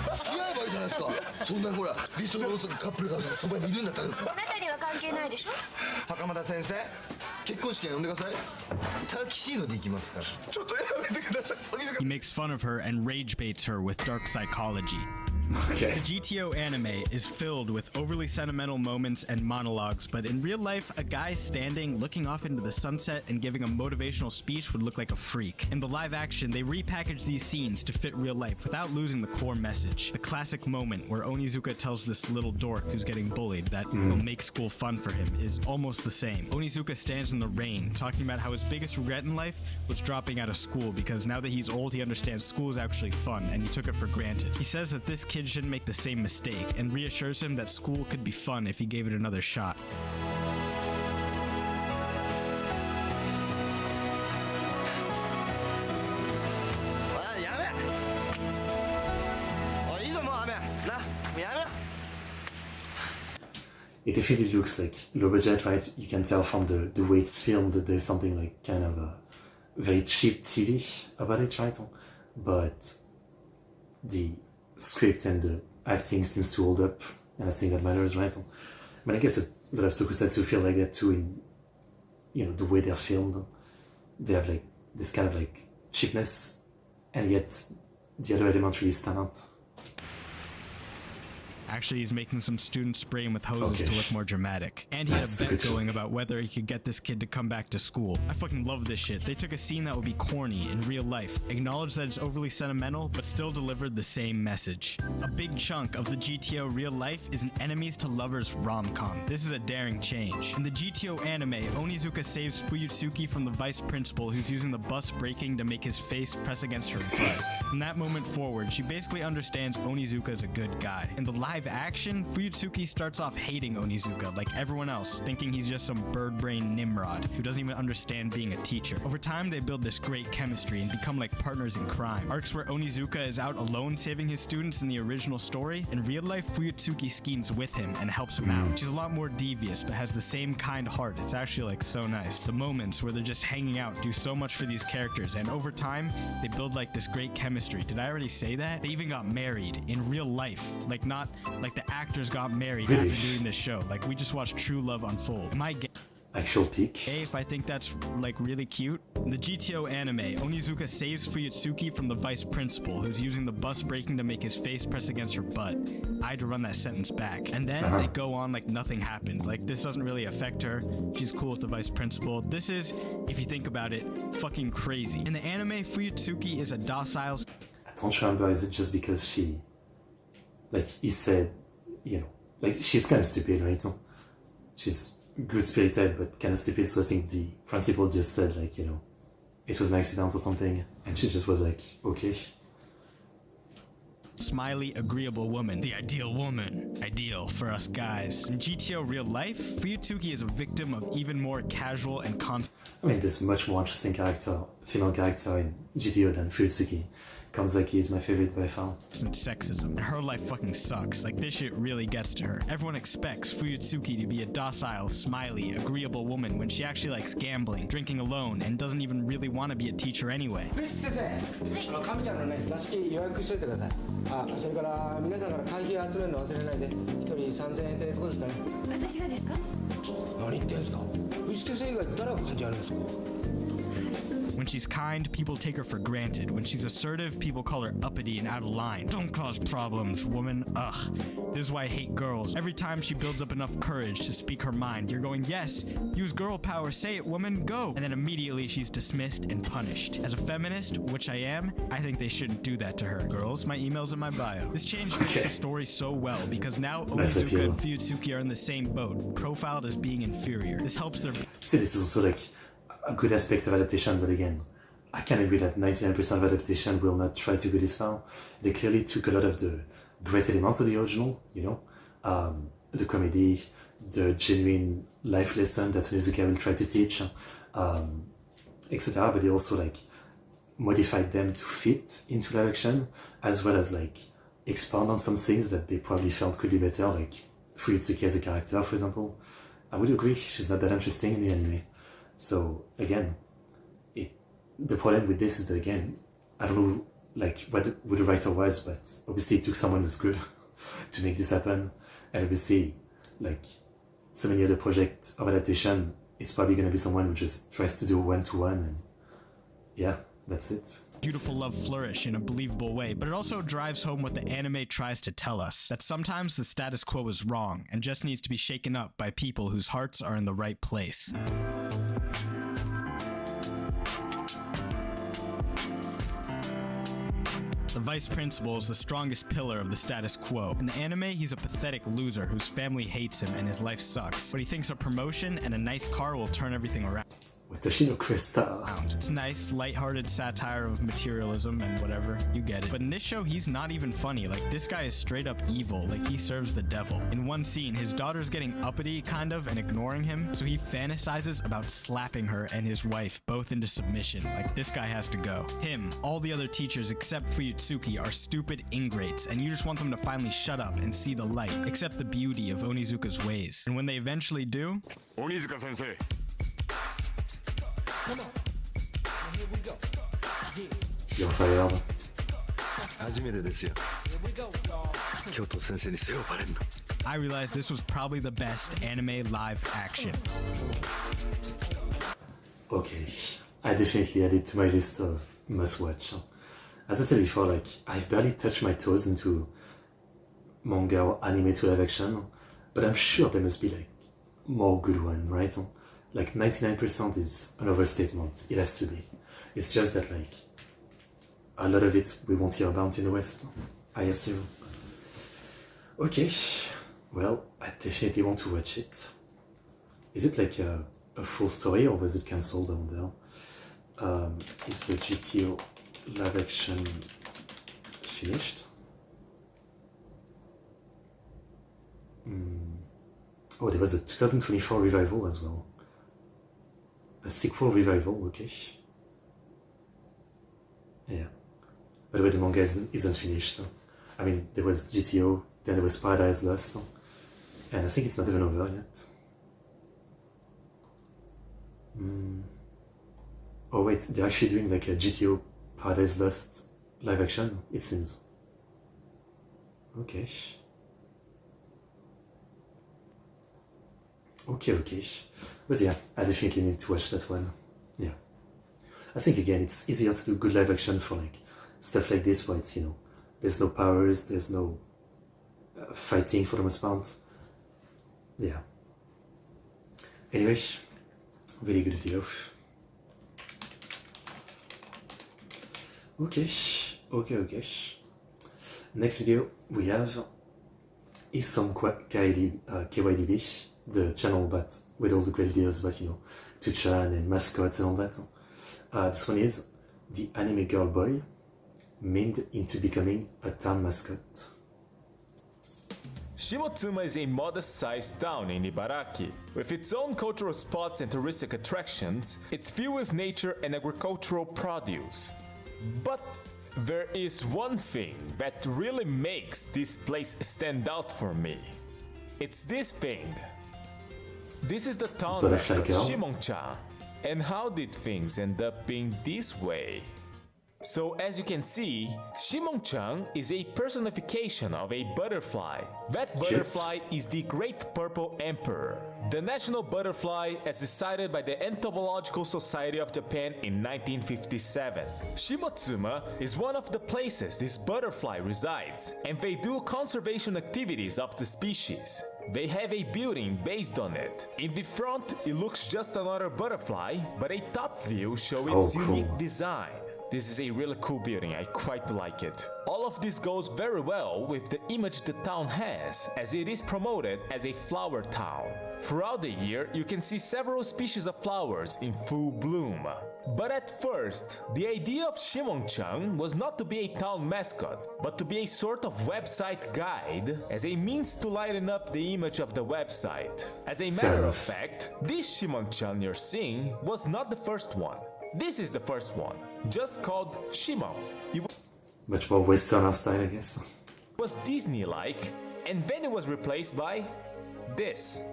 Speaker 7: He makes fun of her and rage baits her with dark psychology.
Speaker 1: Okay.
Speaker 7: The GTO anime is filled with overly sentimental moments and monologues, but in real life, a guy standing, looking off into the sunset and giving a motivational speech would look like a freak. In the live action, they repackage these scenes to fit real life without losing the core message. The classic moment where Onizuka tells this little dork who's getting bullied that he'll make school fun for him is almost the same. Onizuka stands in the rain, talking about how his biggest regret in life was dropping out of school because now that he's old, he understands school is actually fun and he took it for granted. He says that this kid shouldn't make the same mistake and reassures him that school could be fun if he gave it another shot.
Speaker 1: It definitely looks like low budget, right? You can tell from the way it's filmed that there's something like kind of a very cheap TV about it, right? But the script and the acting seems to hold up, and I think that matters, right? I mean, I guess a lot of tokusatsu feel like that too in, you know, the way they're filmed. They have like this kind of like cheapness, and yet the other element really stand out.
Speaker 7: Actually, he's making some students spray him with hoses to look more dramatic. And he had a bet going about whether he could get this kid to come back to school. I fucking love this shit. They took a scene that would be corny in real life, acknowledged that it's overly sentimental, but still delivered the same message. A big chunk of the GTO real life is an enemies to lovers rom-com. This is a daring change. In the GTO anime, Onizuka saves Fuyutsuki from the vice principal who's using the bus braking to make his face press against her butt. From that moment forward, she basically understands Onizuka is a good guy. In the live live action, Fuyutsuki starts off hating Onizuka like everyone else, thinking he's just some bird brain Nimrod who doesn't even understand being a teacher. Over time, they build this great chemistry and become like partners in crime. Arcs where Onizuka is out alone saving his students in the original story. In real life, Fuyutsuki schemes with him and helps him out. She's a lot more devious, but has the same kind heart. It's actually like so nice. The moments where they're just hanging out do so much for these characters, and over time, they build like this great chemistry. Did I already say that? They even got married in real life. Like not like the actors got married
Speaker 1: Really?
Speaker 7: after doing this show. Like we just watched true love unfold. Am I gay
Speaker 1: Actual peak.
Speaker 7: if I think that's like really cute? In the GTO anime, Onizuka saves Fuyutsuki from the vice principal who's using the bus braking to make his face press against her butt. I had to run that sentence back. And then they go on like nothing happened. Like this doesn't really affect her. She's cool with the vice principal. This is, if you think about it, fucking crazy. In the anime, Fuyutsuki is a docile...
Speaker 1: I don't remember, is it just because she, like he said, you know, like she's kind of stupid, right? She's good-spirited but kind of stupid, so I think the principal just said like, you know, it was an accident or something, and she just was like, okay.
Speaker 7: smiley, agreeable woman. The ideal woman. Ideal for us guys. In GTO real life, Fuyutsuki is a victim of even more casual and
Speaker 1: I mean, there's much more interesting character, female character in GTO than Fuyutsuki. Kanzaki is my favorite by far.
Speaker 7: sexism. And her life fucking sucks. Like this shit really gets to her. Everyone expects Fuyutsuki to be a docile, smiley, agreeable woman when she actually likes gambling, drinking alone, and doesn't even really want to be a teacher anyway.
Speaker 10: クリス先生、カミちゃんのね座敷予約しといてください。あ、それから皆さんから会費集めるの忘れないで。一人3000円ってとこですかね。
Speaker 11: 私がですか？
Speaker 10: 何言ってんすか。藤木先生以外誰が関係あるんですか。
Speaker 7: When she's kind, people take her for granted. When she's assertive, people call her uppity and out of line. Don't cause problems, woman. Ugh. This is why I hate girls. Every time she builds up enough courage to speak her mind, you're going, yes, use girl power, say it, woman, go. And then immediately she's dismissed and punished. As a feminist, which I am, I think they shouldn't do that to her. Girls, my email's in my bio. This change fits the story so well because now Onizuka and Fuyutsuki are in the same boat, profiled as being inferior. This helps their...
Speaker 1: See, this is also like a good aspect of adaptation, but again, I can agree that 99% of adaptation will not try to go this far. They clearly took a lot of the great elements of the original, you know, the comedy, the genuine life lesson that Onizuka will try to teach, etc. But they also like modified them to fit into live action, as well as like expand on some things that they probably felt could be better, like Fuyutsuki as a character, for example. I would agree, she's not that interesting in the anime. So again, the problem with this is that again, I don't know like who the writer was, but obviously it took someone who's good to make this happen, and obviously like so many other projects of adaptation, it's probably going to be someone who just tries to do one-to-one, and yeah, that's it.
Speaker 7: Beautiful love flourish in a believable way, but it also drives home what the anime tries to tell us, that sometimes the status quo is wrong and just needs to be shaken up by people whose hearts are in the right place. The vice principal is the strongest pillar of the status quo. In the anime, he's a pathetic loser whose family hates him and his life sucks, but he thinks a promotion and a nice car will turn everything around. It's nice, lighthearted satire of materialism and whatever, you get it. But in this show, he's not even funny. Like, this guy is straight up evil, like he serves the devil. In one scene, his daughter's getting uppity, kind of, and ignoring him, so he fantasizes about slapping her and his wife both into submission. Like, this guy has to go. Him, all the other teachers except Fuyutsuki are stupid ingrates, and you just want them to finally shut up and see the light, accept the beauty of Onizuka's ways. And when they eventually do... Onizuka-sensei!
Speaker 10: Come on. Here we go. Yeah.
Speaker 1: You're fired.
Speaker 8: 初めてですよ。京都先生に背負われんの。
Speaker 7: I realized this was probably the best anime live action.
Speaker 1: Okay, I definitely added it to my list of must-watch. As I said before, like, I've barely touched my toes into manga or anime to live action, but I'm sure there must be like more good one, right? Like 99% is an overstatement. It has to be. It's just that like a lot of it we won't hear about in the West, I assume. Okay, well, I definitely want to watch it. Is it like a full story or was it cancelled down there? Is the GTO live action finished? Oh, there was a 2024 revival as well. A sequel revival, okay. Yeah. By the way, the manga isn't finished. I mean, there was GTO, then there was Paradise Lost, and I think it's not even over yet. Oh wait, they're actually doing like a GTO Paradise Lost live action, it seems. Okay. Okay. But yeah, I definitely need to watch that one. Yeah. I think again, it's easier to do good live action for like stuff like this where it's, you know, there's no powers, there's no fighting for the most part. Yeah. Anyway, really good video. Okay. Next video we have is some KYDB, the channel but with all the great videos about, you know, Tuchan and mascots and all that. This one is the anime girl boy memed into becoming a town mascot.
Speaker 11: Shimotsuma is a modest-sized town in Ibaraki. With its own cultural spots and touristic attractions, it's filled with nature and agricultural produce. But there is one thing that really makes this place stand out for me. It's this thing. This is the town mascot Shimon-chan. And how did things end up being this way? So as you can see, Shimon-chan is a personification of a butterfly. That butterfly is the Great Purple Emperor, the national butterfly as decided by the Entomological Society of Japan in 1957. Shimotsuma is one of the places this butterfly resides, and they do conservation activities of the species. They have a building based on it. In the front, it looks just another butterfly, but a top view shows its unique design. This is a really cool building, I quite like it. All of this goes very well with the image the town has, as it is promoted as a flower town. Throughout the year, you can see several species of flowers in full bloom. But at first, the idea of Shimon-chan was not to be a town mascot, but to be a sort of website guide, as a means to lighten up the image of the website. As a matter of fact, this Shimon-chan you're seeing was not the first one. This is the first one, just called Shimon.
Speaker 1: Much more Western style, I guess.
Speaker 11: It was Disney-like, and then it was replaced by this.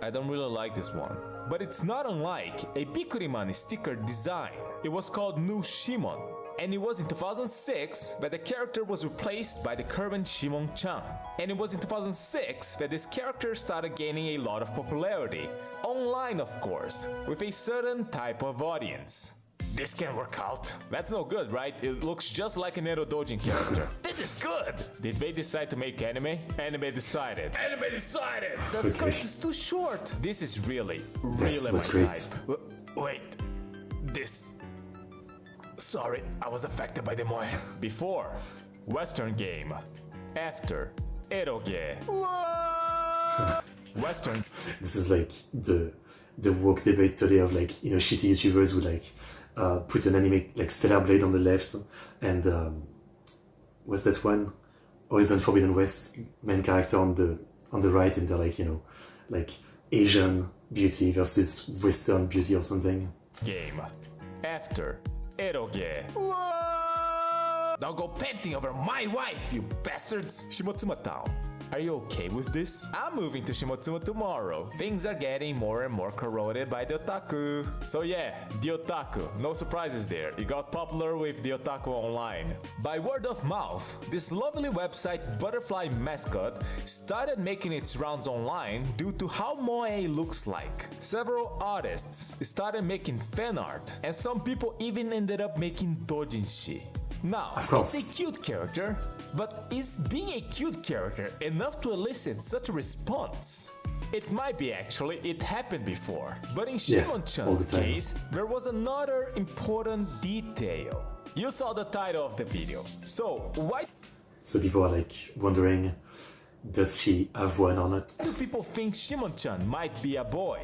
Speaker 11: I don't really like this one, but it's not unlike a Bikurimani sticker design. It was called New Shimon, and it was in 2006 that the character was replaced by the current Shimon-chan. And it was in 2006 that this character started gaining a lot of popularity. Online, of course, with a certain type of audience. This can work out. That's no good, right? It looks just like an Edo Dojin character. This is good! Did they decide to make anime? Anime decided. Anime decided! The skirt is too short! This is really my type. Wait, this... Sorry, I was affected by the moe. Before, Western game. After, eroge. Western.
Speaker 1: This is like the woke debate today of like, you know, shitty YouTubers who like put an anime like Stellar Blade on the left and what's that one? Horizon Forbidden West main character on the right, and they're like, you know, like Asian beauty versus Western beauty or something.
Speaker 11: Game. After. Eroge. Now go painting over my wife, you bastards! Shimotsuma Town. Are you okay with this? I'm moving to Shimotsuma tomorrow. Things are getting more and more corroded by the otaku. So yeah, the otaku. No surprises there. It got popular with the otaku online. By word of mouth, this lovely website Butterfly Mascot started making its rounds online due to how moe looks like. Several artists started making fan art, and some people even ended up making doujinshi. Now, it's a cute character, but is being a cute character enough to elicit such a response? It might be actually, it happened before. But in Shimon-chan's case, there was another important detail. You saw the title of the video, so why...
Speaker 1: So people are like wondering, does she have one or not?
Speaker 11: Do people think Shimon-chan might be a boy?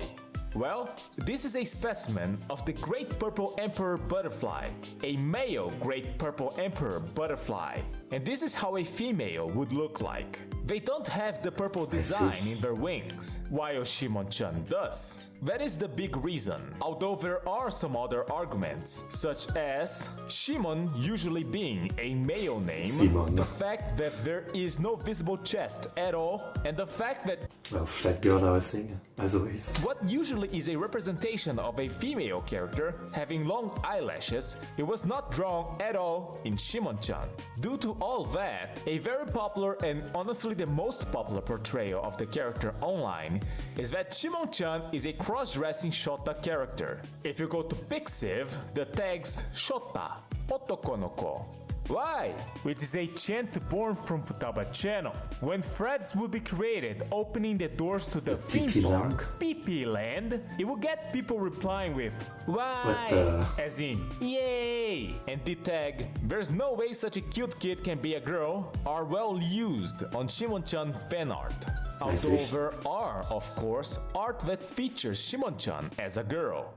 Speaker 11: Well, this is a specimen of the Great Purple Emperor butterfly, a male Great Purple Emperor butterfly. and this is how a female would look like. They don't have the purple design in their wings, while Shimon-chan does. That is the big reason, although there are some other arguments, such as Shimon usually being a male name, the fact that there is no visible chest at all, and the fact that
Speaker 1: well, flat girl I was saying, as always.
Speaker 11: What usually is a representation of a female character having long eyelashes, it was not drawn at all in Shimon-chan. Due to all that, a very popular and honestly the most popular portrayal of the character online is that Shimon-chan is a cross-dressing Shota character. If you go to Pixiv, the tags Shota, Otokonoko. Why? Which is a chant born from Futaba channel. When threads will be created opening the doors to the theme park, PP Land, it will get people replying with why? As in yay! And the tag there's no way such a cute kid can be a girl are well used on Shimon-chan fan art. Although there are, of course, art that features Shimon-chan as a girl.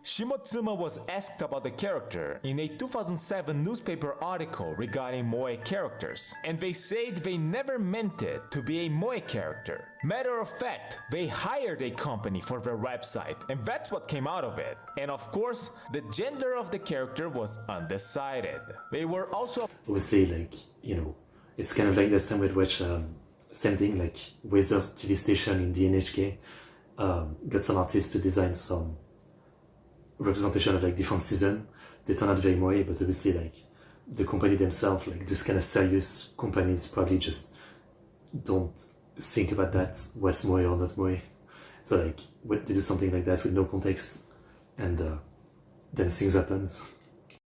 Speaker 11: Shimotsuma was asked about the character in a 2007 newspaper article regarding moe characters, and they said they never meant it to be a moe character. Matter of fact, they hired a company for their website, and that's what came out of it. And of course, the gender of the character was undecided. They were also...
Speaker 1: I would say, like, you know, it's kind of like this time we'd watch same thing, like Weather TV station in the NHK, got some artists to design some representation of like different seasons. They turn out very moe, but obviously like the company themselves, like those kind of serious companies probably just don't think about that, what's moe or not moe. So like when they do something like that with no context, and then things happens.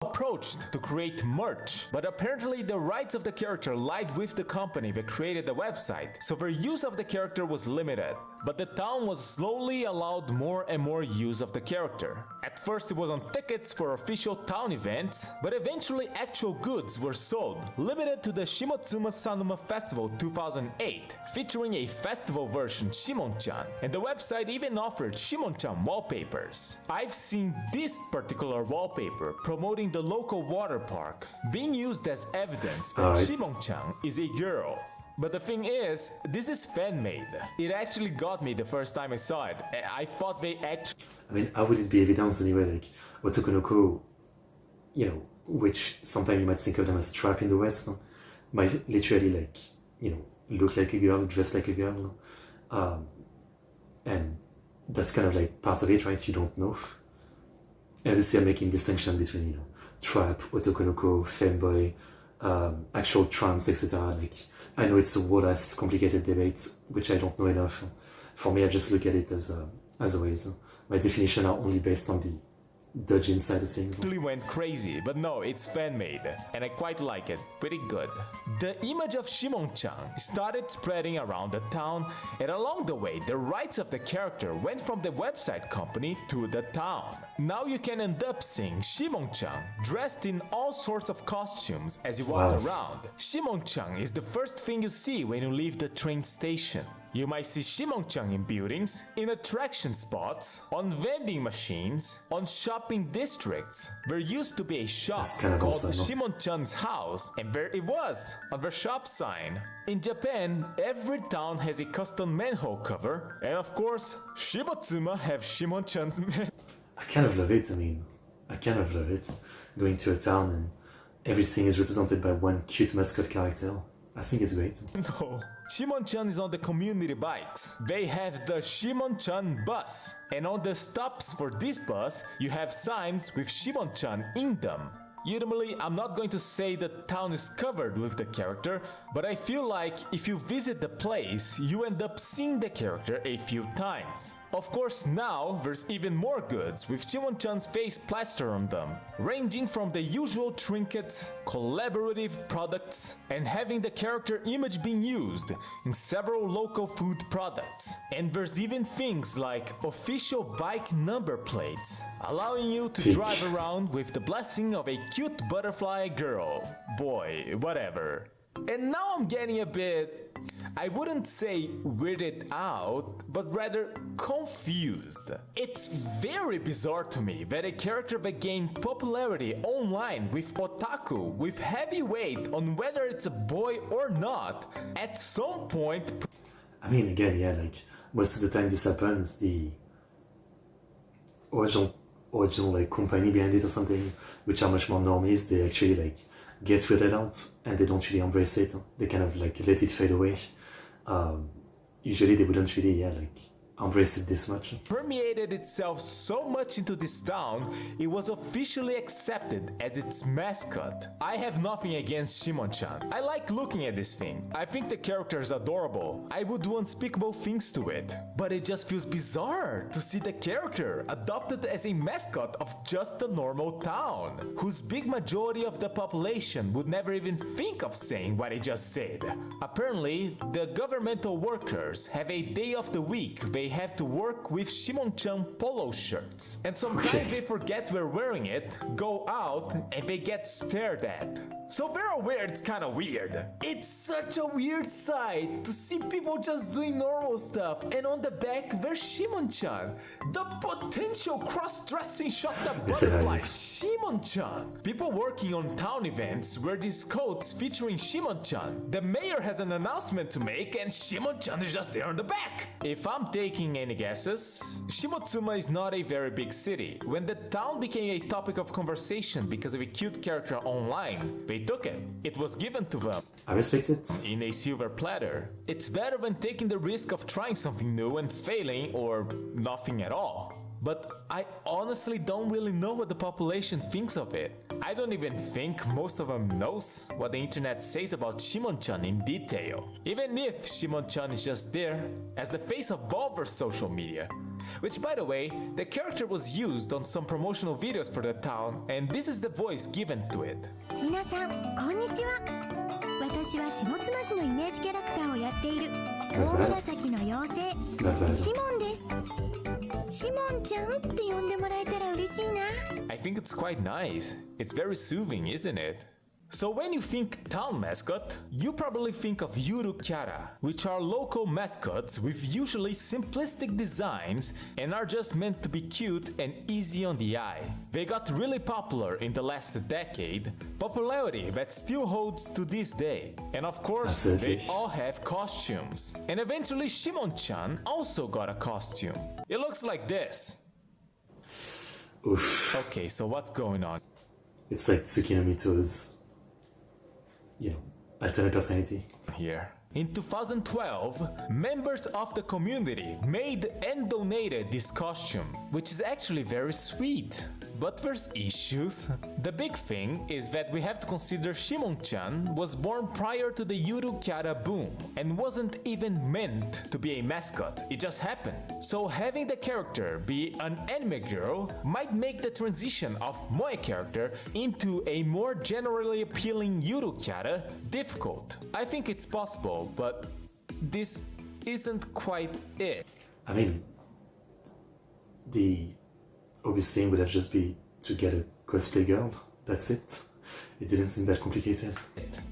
Speaker 11: Approached to create merch, but apparently the rights of the character lied with the company that created the website, so their use of the character was limited. But the town was slowly allowed more and more use of the character. At first it was on tickets for official town events, but eventually actual goods were sold, limited to the Shimotsuma Sanuma Festival 2008, featuring a festival version Shimon-chan, and the website even offered Shimon-chan wallpapers. I've seen this particular wallpaper promoting the local water park, being used as evidence that Shimon-chan is a girl. But the thing is, this is fan-made. It actually got me the first time I saw it. I thought they actually...
Speaker 1: I mean, how would it be evidence anyway? Like, Otaku, you know, which sometimes you might think of them as trap in the West, no? Might literally, like, you know, look like a girl, dress like a girl, no? And that's kind of like part of it, right? You don't know. And obviously I'm making distinction between, you know, trap, Otaku, femboy, actual trans, etc. Like, I know it's a whole-ass complicated debate, which I don't know enough. For me, I just look at it as always. My definition are only based on the dodging side of things.
Speaker 11: Really went crazy, but no, it's fan-made, and I quite like it, pretty good. The image of Shimon-chan started spreading around the town, and along the way, the rights of the character went from the website company to the town. Now you can end up seeing Shimon-chan dressed in all sorts of costumes as you walk around. Shimon-chan is the first thing you see when you leave the train station. You might see Shimon-chan in buildings, in attraction spots, on vending machines, on shopping districts. There used to be a shop called Shimon-chan's house, and there it was, on the shop sign. In Japan, every town has a custom manhole cover, and of course, Shimotsuma have Shimon-chan's
Speaker 1: I kind of love it, I mean, I kind of love it. Going to a town and everything is represented by one cute mascot character. I think it's great.
Speaker 11: No, Shimon-chan is on the community bikes. They have the Shimon-chan bus, and on the stops for this bus, you have signs with Shimon-chan in them. Usually, I'm not going to say the town is covered with the character, but I feel like if you visit the place, you end up seeing the character a few times. Of course, now there's even more goods with Shimon-chan's face plastered on them, ranging from the usual trinkets, collaborative products, and having the character image being used in several local food products. And there's even things like official bike number plates, allowing you to drive around with the blessing of a cute butterfly girl, boy, whatever. And now I'm getting a bit... I wouldn't say weirded out, but rather confused. It's very bizarre to me that a character that gained popularity online with Otaku with heavy weight on whether it's a boy or not, at some point...
Speaker 1: I mean, again, yeah, like, most of the time this happens, the original like company behind it or something, which are much more normies, they actually like get weirded out and they don't really embrace it. They kind of like let it fade away. Usually they wouldn't really like embrace it this much.
Speaker 11: Permeated itself so much into this town, it was officially accepted as its mascot. I have nothing against Shimon-chan. I like looking at this thing. I think the character is adorable. I would do unspeakable things to it. But it just feels bizarre to see the character adopted as a mascot of just a normal town, whose big majority of the population would never even think of saying what I just said. Apparently, the governmental workers have a day of the week they have to work with Shimon-chan polo shirts. And sometimes they forget they're wearing it, go out, and they get stared at. So they're aware it's kinda weird. It's such a weird sight to see people just doing normal stuff, and on the back there's Shimon-chan. The potential cross-dressing shot the butterfly Shimon-chan. People working on town events wear these coats featuring Shimon-chan. The mayor has an announcement to make and Shimon-chan is just there on the back. If I'm taking any guesses, Shimotsuma is not a very big city. When the town became a topic of conversation because of a cute character online, they took it. It was given to them.
Speaker 1: I respect it.
Speaker 11: In a silver platter. It's better than taking the risk of trying something new and failing or nothing at all. But I honestly don't really know what the population thinks of it. I don't even think most of them knows what the internet says about Shimon-chan in detail. Even if Shimon-chan is just there as the face of Volver's social media. Which, by the way, the character was used on some promotional videos for the town, and this is the voice given to it.
Speaker 12: 皆さん、こんにちは。私は下妻市のイメージキャラクターをやっている大紫の妖精シモンです。シモンちゃんって呼んでもらえたら嬉しいな。
Speaker 11: I think it's quite nice. It's very soothing, isn't it? So when you think town mascot, you probably think of Yurukyara, which are local mascots with usually simplistic designs and are just meant to be cute and easy on the eye. They got really popular in the last decade, popularity that still holds to this day. And of course, they all have costumes. And eventually Shimon-chan also got a costume. It looks like this.
Speaker 1: Oof.
Speaker 11: Okay, so what's going on?
Speaker 1: It's like Tsukino Mito's, you know, alternate personality.
Speaker 11: Here. In 2012, members of the community made and donated this costume, which is actually very sweet. But there's issues. The big thing is that we have to consider Shimon-chan was born prior to the Yurukyara boom and wasn't even meant to be a mascot, it just happened. So having the character be an anime girl might make the transition of Moe character into a more generally appealing Yurukyara difficult. I think it's possible, but this isn't quite it.
Speaker 1: I mean, the obvious thing would have just be to get a cosplay girl. That's it. It didn't seem that complicated.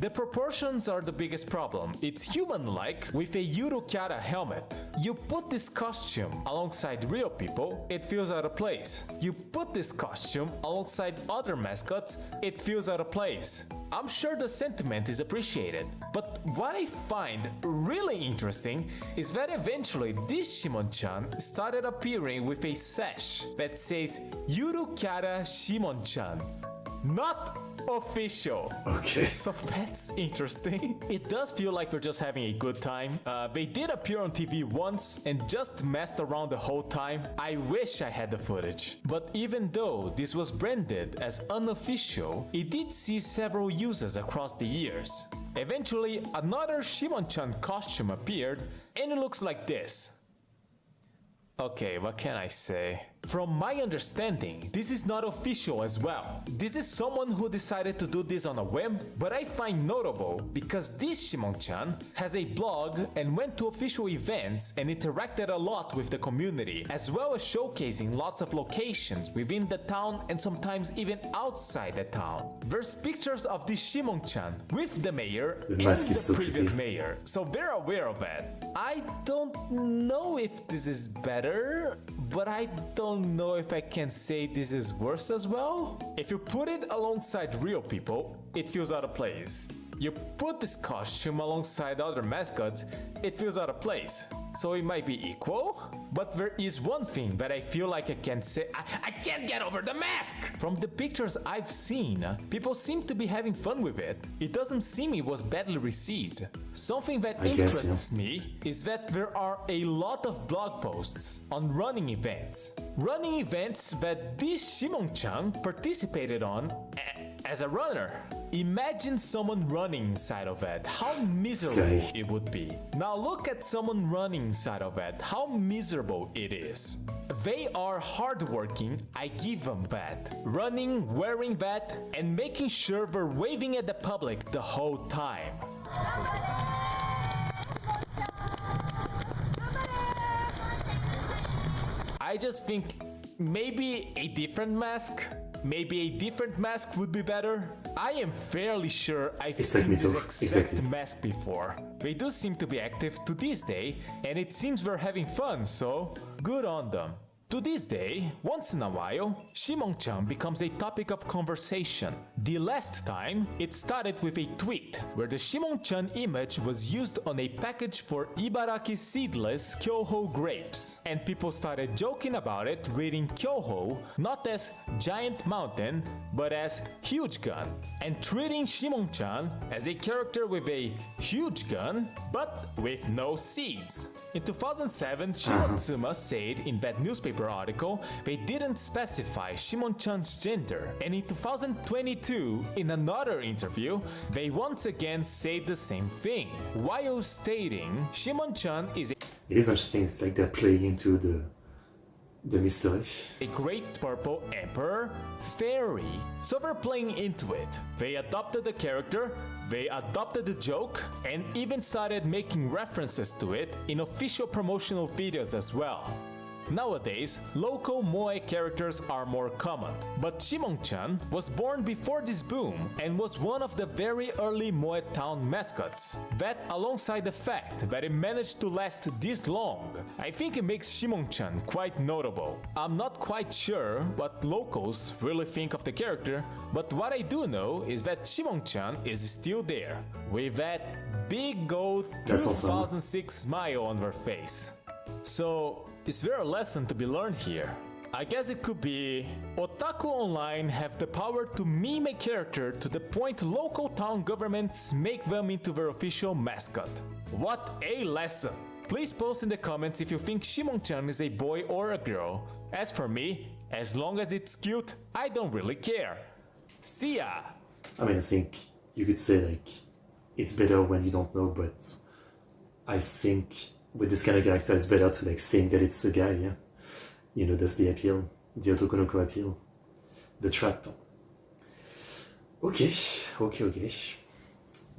Speaker 11: The proportions are the biggest problem. It's human-like with a Yurukyara helmet. You put this costume alongside real people, it feels out of place. You put this costume alongside other mascots, it feels out of place. I'm sure the sentiment is appreciated, but what I find really interesting is that eventually this Shimon-chan started appearing with a sash that says Yurukyara Shimon-chan. Not official.
Speaker 1: Okay.
Speaker 11: So that's interesting. It does feel like we're just having a good time. They did appear on TV once and just messed around the whole time. I wish I had the footage. But even though this was branded as unofficial, it did see several uses across the years. Eventually, another Shimon-chan costume appeared and it looks like this. Okay, what can I say? From my understanding, this is not official as well. This is someone who decided to do this on a whim, but I find notable because this Shimon-chan has a blog and went to official events and interacted a lot with the community, as well as showcasing lots of locations within the town and sometimes even outside the town. There's pictures of this Shimon-chan with the mayor and the previous mayor, so they're aware of it. I don't know if this is better, but I don't know if I can say this is worse as well. If you put it alongside real people, it feels out of place. You put this costume alongside other mascots, it feels out of place. So it might be equal, but there is one thing that I feel like I can say, I can't get over the mask! From the pictures I've seen, people seem to be having fun with it. It doesn't seem it was badly received. Something that interests me is that there are a lot of blog posts on running events. Running events that this Shimon-chan participated on as a runner. Imagine someone running inside of it. How miserable it would be. Now look at someone running inside of it. How miserable it is. They are hardworking, I give them that. Running, wearing that, and making sure they're waving at the public the whole time. I just think maybe a different mask? Maybe a different mask would be better? I am fairly sure I've seen this exact mask before. They do seem to be active to this day, and it seems we're having fun, so good on them. To this day, once in a while, Shimon-chan becomes a topic of conversation. The last time, it started with a tweet where the Shimon-chan image was used on a package for Ibaraki seedless Kyoho grapes. And people started joking about it, reading Kyoho not as giant mountain, but as huge gun, and treating Shimon-chan as a character with a huge gun, but with no seeds. In 2007, Shimotsuma said in that newspaper article they didn't specify Shimon-chan's gender, and in 2022, in another interview, they once again said the same thing, while stating Shimon-chan is
Speaker 1: It is interesting, it's like they're playing into the mystery.
Speaker 11: A great purple emperor fairy. So they're playing into it. They adopted the character, they adopted the joke, and even started making references to it in official promotional videos as well. Nowadays, local moe characters are more common, but Shimon-chan was born before this boom and was one of the very early moe town mascots. That, alongside the fact that it managed to last this long, I think it makes Shimon-chan quite notable. I'm not quite sure what locals really think of the character, but what I do know is that Shimon-chan is still there, with that big gold 2006 smile on her face. So, is there a lesson to be learned here? I guess it could be Otaku online have the power to meme a character to the point local town governments make them into their official mascot. What a lesson! Please post in the comments if you think Shimon-chan is a boy or a girl. As for me, as long as it's cute, I don't really care. See ya!
Speaker 1: I mean, I think you could say like it's better when you don't know, but I think with this kind of character, it's better to like saying that it's a guy, yeah? You know, that's the appeal, the Otokonoko appeal, the trap. Okay.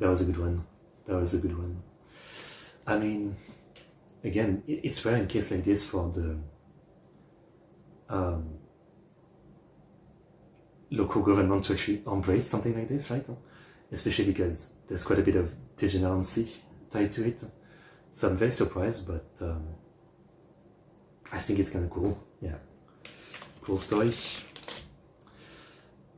Speaker 1: That was a good one. I mean, again, it's rare in case like this for the local government to actually embrace something like this, right? Especially because there's quite a bit of degeneracy tied to it. So I'm very surprised, but I think it's kind of cool. Yeah, cool story.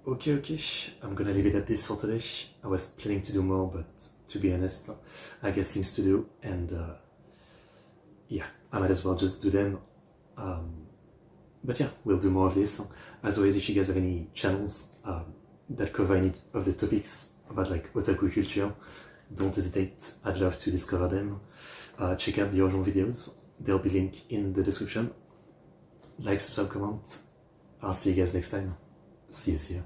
Speaker 1: Okay, I'm gonna leave it at this for today. I was planning to do more, but to be honest, I guess things to do, and yeah, I might as well just do them. But yeah, we'll do more of this. As always, if you guys have any channels that cover any of the topics about like otaku culture, don't hesitate, I'd love to discover them. Check out the original videos, they'll be linked in the description. Like, subscribe, comment. I'll see you guys next time. See ya.